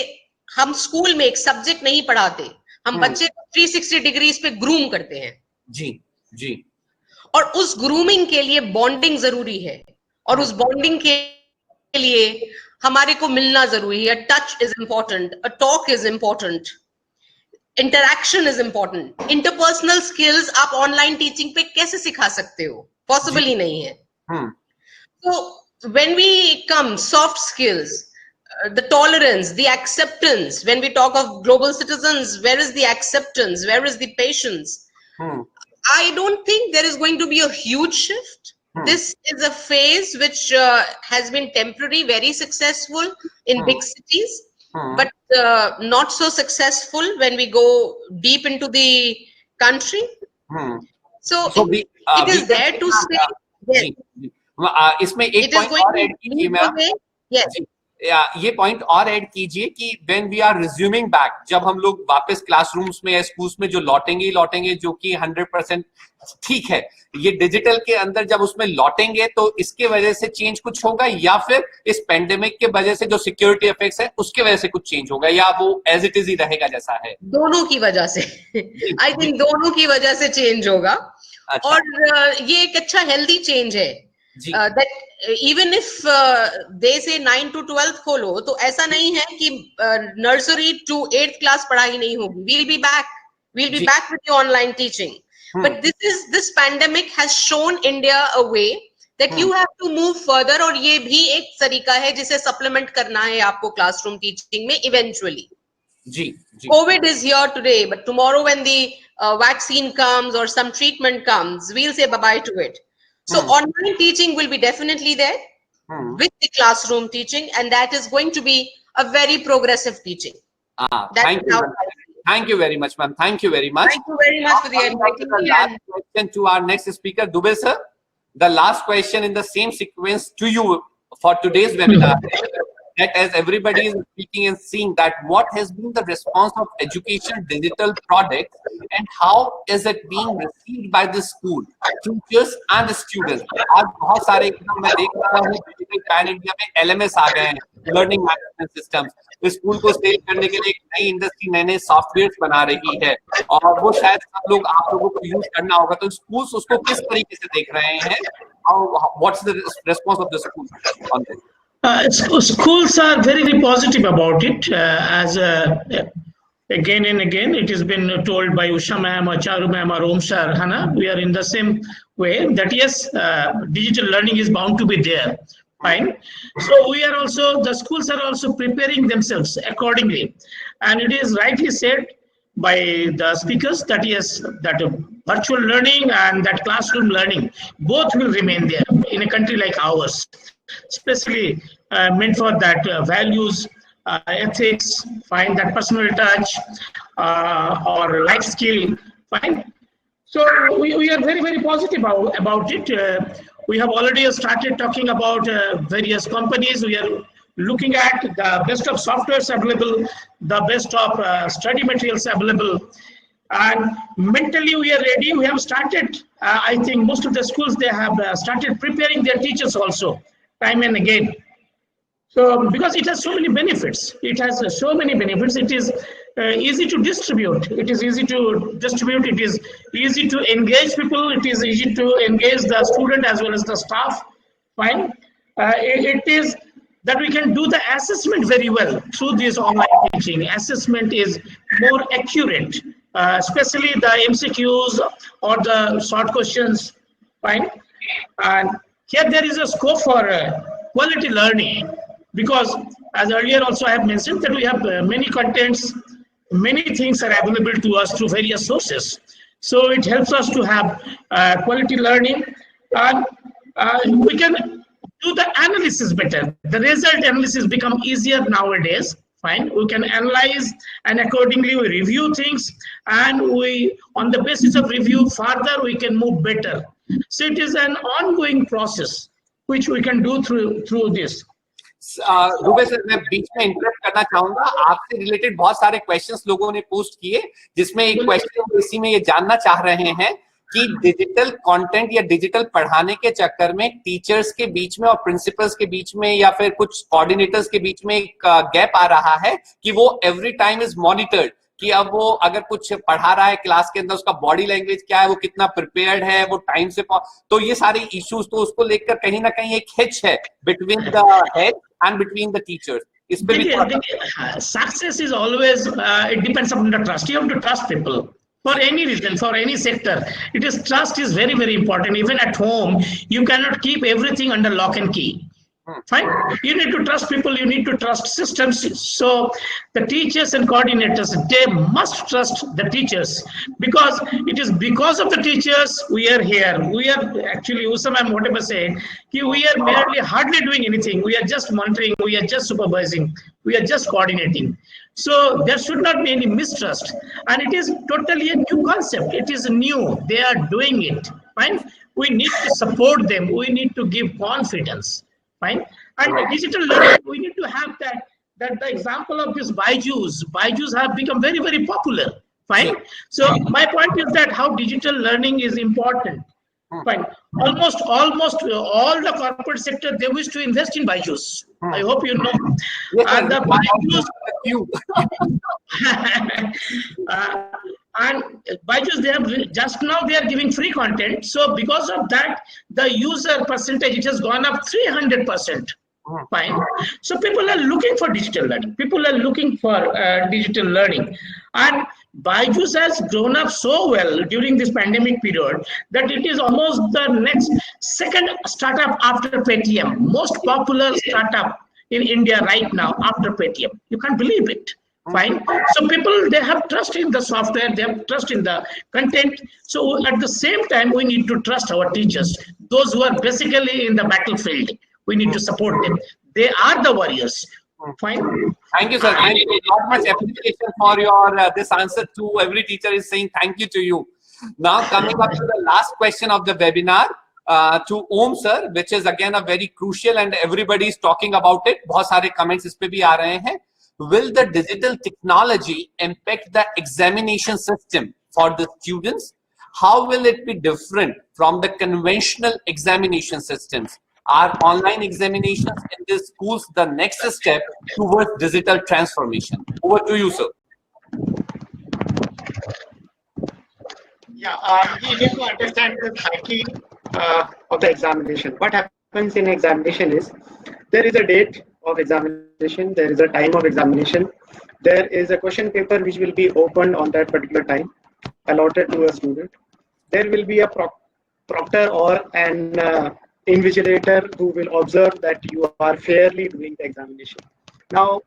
हम school में एक subject नहीं पढ़ाते, हम बच्चे को 360 डिग्रीज पे ग्रूम करते हैं जी जी, और उस ग्रूमिंग के लिए बॉन्डिंग जरूरी है, और उस बॉन्डिंग के लिए हमारे को मिलना जरूरी है. Touch is important, a talk is important, interaction is important. Interpersonal skills आप ऑनलाइन टीचिंग पे कैसे सिखा सकते हो? पॉसिबल ही नहीं है. So when we come soft skills, the tolerance, the acceptance, when we talk of global citizens, where is the acceptance, where is the patience? I don't think there is going to be a huge shift. This is a phase which has been temporary, very successful in big cities, but not so successful when we go deep into the country. So it is there to stay. Yes. इसमें एक point और add कीजिए ma'am. Yes. ये point और add कीजिए कि when we are resuming back, जब हम लोग वापस क्लासरूम्स में या स्कूल्स में जो लौटेंगे ही लौटेंगे, जो कि 100% ठीक है, ये डिजिटल के अंदर जब उसमें लौटेंगे तो इसके वजह से चेंज कुछ होगा, या फिर इस पेंडेमिक के वजह से जो सिक्योरिटी इफेक्ट्स है उसके वजह से कुछ चेंज होगा, या वो एज इट इज ही रहेगा जैसा है? दोनों की वजह से आई थिंक दोनों की वजह से चेंज होगा. अच्छा. और ये एक अच्छा हेल्दी चेंज है. That even if they say 9 to 12 खोलो, तो ऐसा नहीं है कि nursery to 8th class पढ़ाई नहीं होगी. We'll be back with the online teaching. But this pandemic has shown India a way that you have to move further, और ये भी एक तरीका है जिसे supplement करना है आपको classroom teaching में eventually. Ji. COVID is here today, but tomorrow when the vaccine comes or some treatment comes, we'll say bye-bye to it. So online teaching will be definitely there with the classroom teaching, and that is going to be a very progressive teaching. Thank you very much, ma'am. Thank you very much. Thank you very much for the inviting me. Last question to our next speaker, Dubey sir. The last question in the same sequence to you for today's webinar. That as everybody is speaking and seeing that what has been the response of education digital products and how is it being received by the school, teachers and the students. आज बहुत सारे एकदम मैं देख रहा हूँ pan India में LMS आ गए हैं, लर्निंग मैनेजमेंट सिस्टम्स. स्कूल को सेल करने के लिए एक नई इंडस्ट्री नए नए सॉफ्टवेयर बना रही है, और वो शायद सब लोग आप लोगों को यूज करना होगा. तो स्कूल्स उसको किस तरीके से देख रहे हैं? What's the response of the school on this? Schools are very positive about it. As again and again, it has been told by Usha ma'am or Charu ma'am or Om sir, Hana, we are in the same way that yes, digital learning is bound to be there. Fine. So we are also, the schools are also preparing themselves accordingly. And it is rightly said by the speakers that yes, that virtual learning and that classroom learning, both will remain there in a country like ours, especially meant for that values, ethics, find that personal touch or life skill, fine. So we are very positive about it. We have already started talking about various companies. We are looking at the best of softwares available, the best of study materials available, and mentally we are ready. We have started, I think most of the schools, they have started preparing their teachers also, time and again. So because it has so many benefits, it is easy to distribute. It is easy to distribute. It is easy to engage people. It is easy to engage the student as well as the staff. Fine. It is that we can do the assessment very well through this online teaching. Assessment is more accurate, especially the MCQs or the short questions. Fine. And here there is a scope for quality learning, because as earlier also I have mentioned, that we have many contents, many things are available to us through various sources. So it helps us to have quality learning, and we can do the analysis better. The result analysis become easier nowadays. Fine, we can analyze and accordingly we review things, and we, on the basis of review, further we can move better. So it is an ongoing process which we can do through this. रुबे sir, मैं बीच में interrupt करना चाहूंगा, आपसे related बहुत सारे questions लोगों ने पोस्ट किए, जिसमें एक क्वेश्चन इसी में ये जानना चाह रहे हैं कि डिजिटल कंटेंट या डिजिटल पढ़ाने के चक्कर में टीचर्स के बीच में और प्रिंसिपल्स के बीच में या फिर कुछ कोऑर्डिनेटर्स के बीच में एक गैप आ रहा है कि वो एवरी टाइम इज मॉनिटर्ड, कि अब वो अगर कुछ पढ़ा रहा है क्लास के अंदर, उसका बॉडी लैंग्वेज क्या है, वो कितना प्रिपेयर्ड है, वो टाइम से, तो ये सारे इश्यूज, तो उसको लेकर कहीं ना कहीं एक हिच है between the head and between the teachers. इस पे भी success is always it depends on the trust. You have to trust people for any reason, for any sector. It is trust is very, very important. Even at home, you cannot keep everything under lock and key. Fine. You need to trust people. You need to trust systems. So the teachers and coordinators, they must trust the teachers, because it is because of the teachers we are here. We are actually, Usama and whatever said, we are merely hardly doing anything. We are just monitoring. We are just supervising. We are just coordinating. So there should not be any mistrust. And it is totally a new concept. It is new. They are doing it. Fine. We need to support them. We need to give confidence. Fine. And digital learning, we need to have that the example of this Byju's have become very, very popular. Fine. So my point is that how digital learning is important. Fine. Almost all the corporate sector, they wish to invest in Byju's. I hope you know. And the Byju's and Byju's, they have just now they are giving free content. So because of that, the user percentage, it has gone up 300%. Fine. So people are looking for digital learning. People are looking for digital learning, and Byju's has grown up so well during this pandemic period that it is almost the next second startup after Paytm. Most popular startup in India right now after Paytm. You can't believe it. Fine. So people, they have trust in the software, they have trust in the content. So at the same time, we need to trust our teachers, those who are basically in the battlefield. We need to support them. They are the warriors. Fine. Thank you, sir. Thank you. Not much appreciation for your this answer to every teacher is saying thank you to you. Now coming up to the last question of the webinar to Om sir, which is again a very crucial and everybody is talking about it. बहुत सारे comments इस पे भी आ रहे हैं. Will the digital technology impact the examination system for the students? How will it be different from the conventional examination systems? Are online examinations in the schools the next step towards digital transformation? Over to you, sir. Yeah, you need to understand the psyche of the examination. What happens in examination is there is a date of examination, there is a time of examination, there is a question paper which will be opened on that particular time, allotted to a student. There will be a proctor or an invigilator who will observe that you are fairly doing the examination. Now,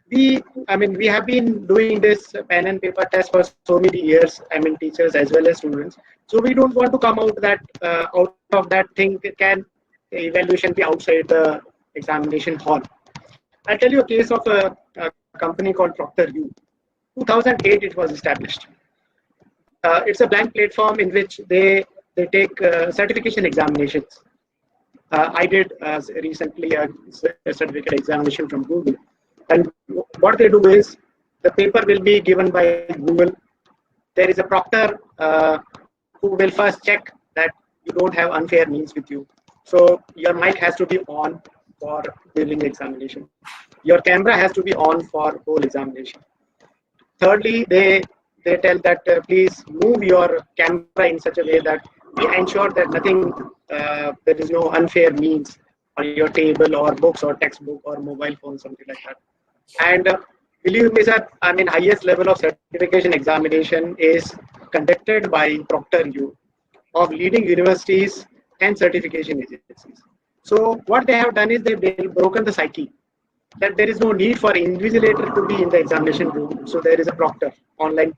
we have been doing this pen and paper test for so many years. Teachers as well as students. So we don't want to come out that out of that thing. Can the evaluation be outside the examination hall? I'll tell you a case of a company called Procter U. 2008 it was established. It's a blank platform in which they take certification examinations. I did recently a certificate examination from Google, and what they do is the paper will be given by Google. There is a proctor who will first check that you don't have unfair means with you. So your mic has to be on for during the examination. Your camera has to be on for whole examination. Thirdly, they tell that please move your camera in such a way that we ensure that nothing, there is no unfair means on your table or books or textbook or mobile phone, something like that. And believe me, sir, highest level of certification examination is conducted by Procter U of leading universities and certification agencies. So what they have done is they've broken the psyche. that there is no need for invigilator to be in the examination room. So there is a proctor, online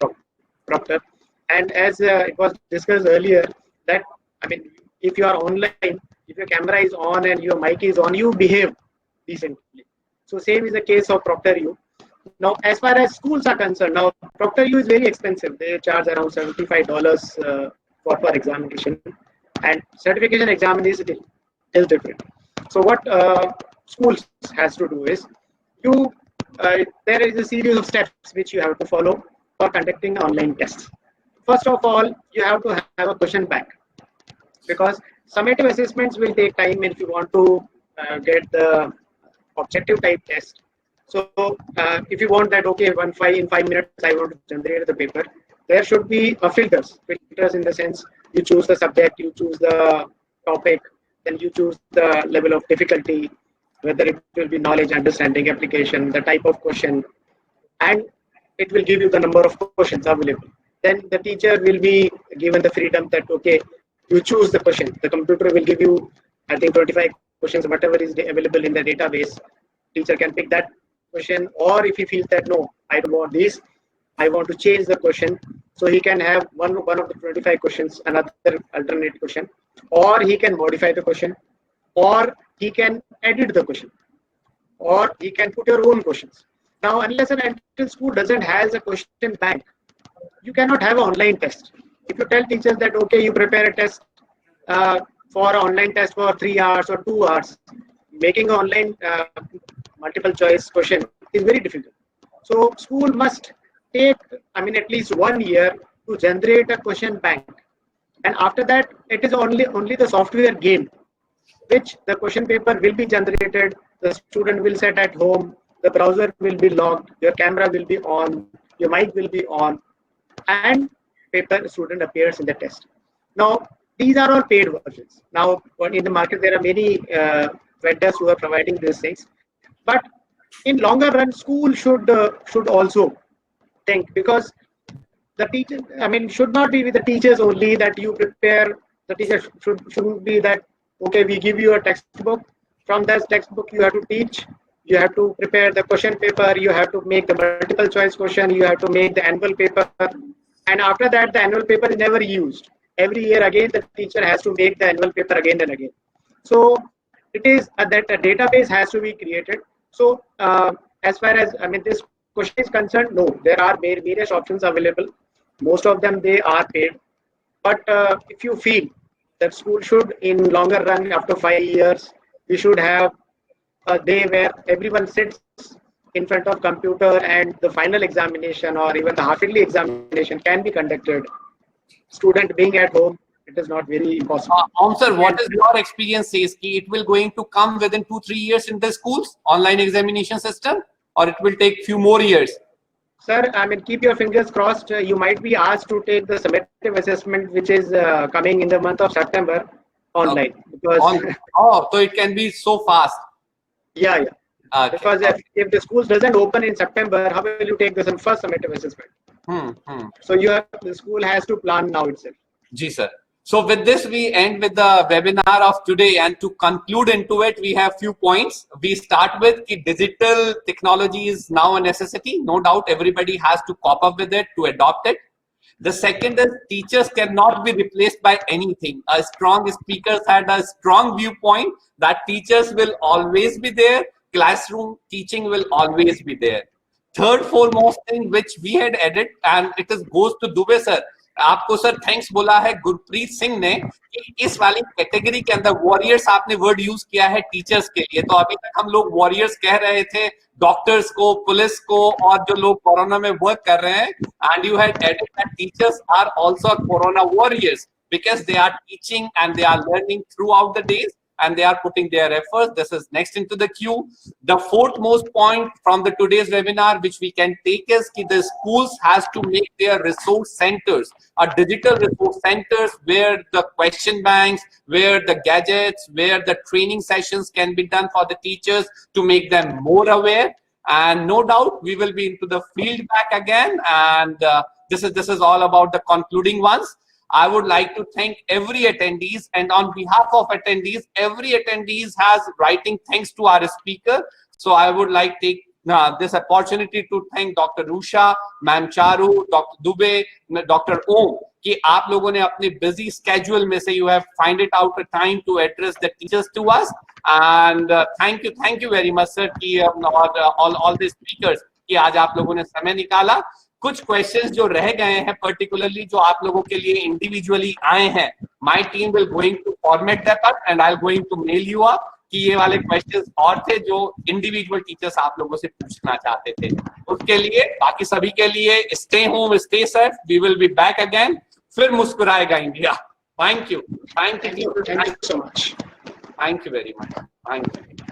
proctor. And as it was discussed earlier, that I mean, if you are online, if your camera is on and your mic is on, you behave decently. So same is the case of proctor U. Now, as far as schools are concerned, now proctor U is very expensive. They charge around $75 for per examination, and certification exam is different. So what schools has to do is you there is a series of steps which you have to follow for conducting online tests. First of all, you have to have a question bank, because summative assessments will take time if you want to get the objective type test. So if you want that, okay, in 5 minutes I want to generate the paper, there should be filters. Filters in the sense you choose the subject, you choose the topic, then you choose the level of difficulty, whether it will be knowledge, understanding, application, the type of question, and it will give you the number of questions available. Then the teacher will be given the freedom that, okay, you choose the question. The computer will give you, I think, 25 questions, whatever is available in the database. Teacher can pick that question, or if he feels that, no, I don't want this, I want to change the question. So he can have one of the 25 questions, another alternate question, or he can modify the question, or he can edit the question, or he can put your own questions. Now, unless and until school doesn't has a question bank, you cannot have an online test. If you tell teachers that, okay, you prepare a test for an online test for 3 hours or 2 hours, making an online multiple choice question is very difficult. So school must take, I mean, at least 1 year to generate a question bank. And after that, it is only the software game, which the question paper will be generated, the student will sit at home, the browser will be logged, your camera will be on, your mic will be on, and paper student appears in the test. Now, these are all paid versions. Now, in the market, there are many vendors who are providing these things. But in longer run, school should also think, because the teacher, I mean, should not be with the teachers only that you prepare. The teacher shouldn't be that, okay, we give you a textbook. From that textbook, you have to teach. You have to prepare the question paper. You have to make the multiple choice question. You have to make the annual paper. And after that, the annual paper is never used. Every year again, the teacher has to make the annual paper again and again. So it is that a database has to be created. So as far as, I mean, this question is concerned, no, there are various options available. Most of them, they are paid. But if you feel that school should, in longer run, after 5 years, we should have a day where everyone sits in front of computer and the final examination or even the half-yearly examination can be conducted. Student being at home, it is not very possible. Sir, what is your experience says? It will going to come within 2-3 years in the schools, online examination system, or it will take few more years? Sir, I mean, keep your fingers crossed. You might be asked to take the summative assessment, which is coming in the month of September online. Okay. Because oh, so it can be so fast. Yeah, yeah. Okay. Because if the schools doesn't open in September, how will you take the first summative assessment? So the school has to plan now itself. Ji, sir. So with this, we end with the webinar of today, and to conclude into it, we have few points. We start with digital technology is now a necessity. No doubt everybody has to cope up with it, to adopt it. The second is teachers cannot be replaced by anything. A strong speakers had a strong viewpoint that teachers will always be there. Classroom teaching will always be there. Third foremost thing which we had added, and it is goes to Dubey sir. आपको sir thanks बोला है गुरप्रीत सिंह ने कि इस वाली category के अंदर warriors आपने वर्ड यूज किया है टीचर्स के लिए. तो अभी तक हम लोग वॉरियर्स कह रहे थे डॉक्टर्स को, पुलिस को, और जो लोग कोरोना में वर्क कर रहे हैं. And you had added that teachers are also corona warriors because they are teaching and they are learning throughout the days and they are putting their efforts. This is next into the queue. The fourth most point from the today's webinar which we can take is that the schools has to make their resource centers, digital resource centers, where the question banks, where the gadgets, where the training sessions can be done for the teachers to make them more aware. And no doubt we will be into the field back again, and this is all about the concluding ones. I would like to thank every attendees, and on behalf of attendees, every attendees has writing thanks to our speaker. So I would like take this opportunity to thank Dr. Rusha, Ma'am Charu, Dr. Dubey, Dr. Om कि आप लोगों ने अपने busy schedule में से you have find it out a time to address the teachers to us, and thank you very much sir कि all the speakers कि आज आप लोगों ने समय निकाला. कुछ क्वेश्चंस जो रह गए हैं पर्टिकुलरली जो आप लोगों के लिए इंडिविजुअली आए हैं, my team will going to format that up and I will going to mail you up कि ये वाले क्वेश्चंस और थे जो इंडिविजुअल टीचर्स आप लोगों से पूछना चाहते थे. उसके लिए बाकी सभी के लिए stay home, stay safe, we will be back again. फिर मुस्कुराएगा India. Thank you so much. Thank you very much. Thank you.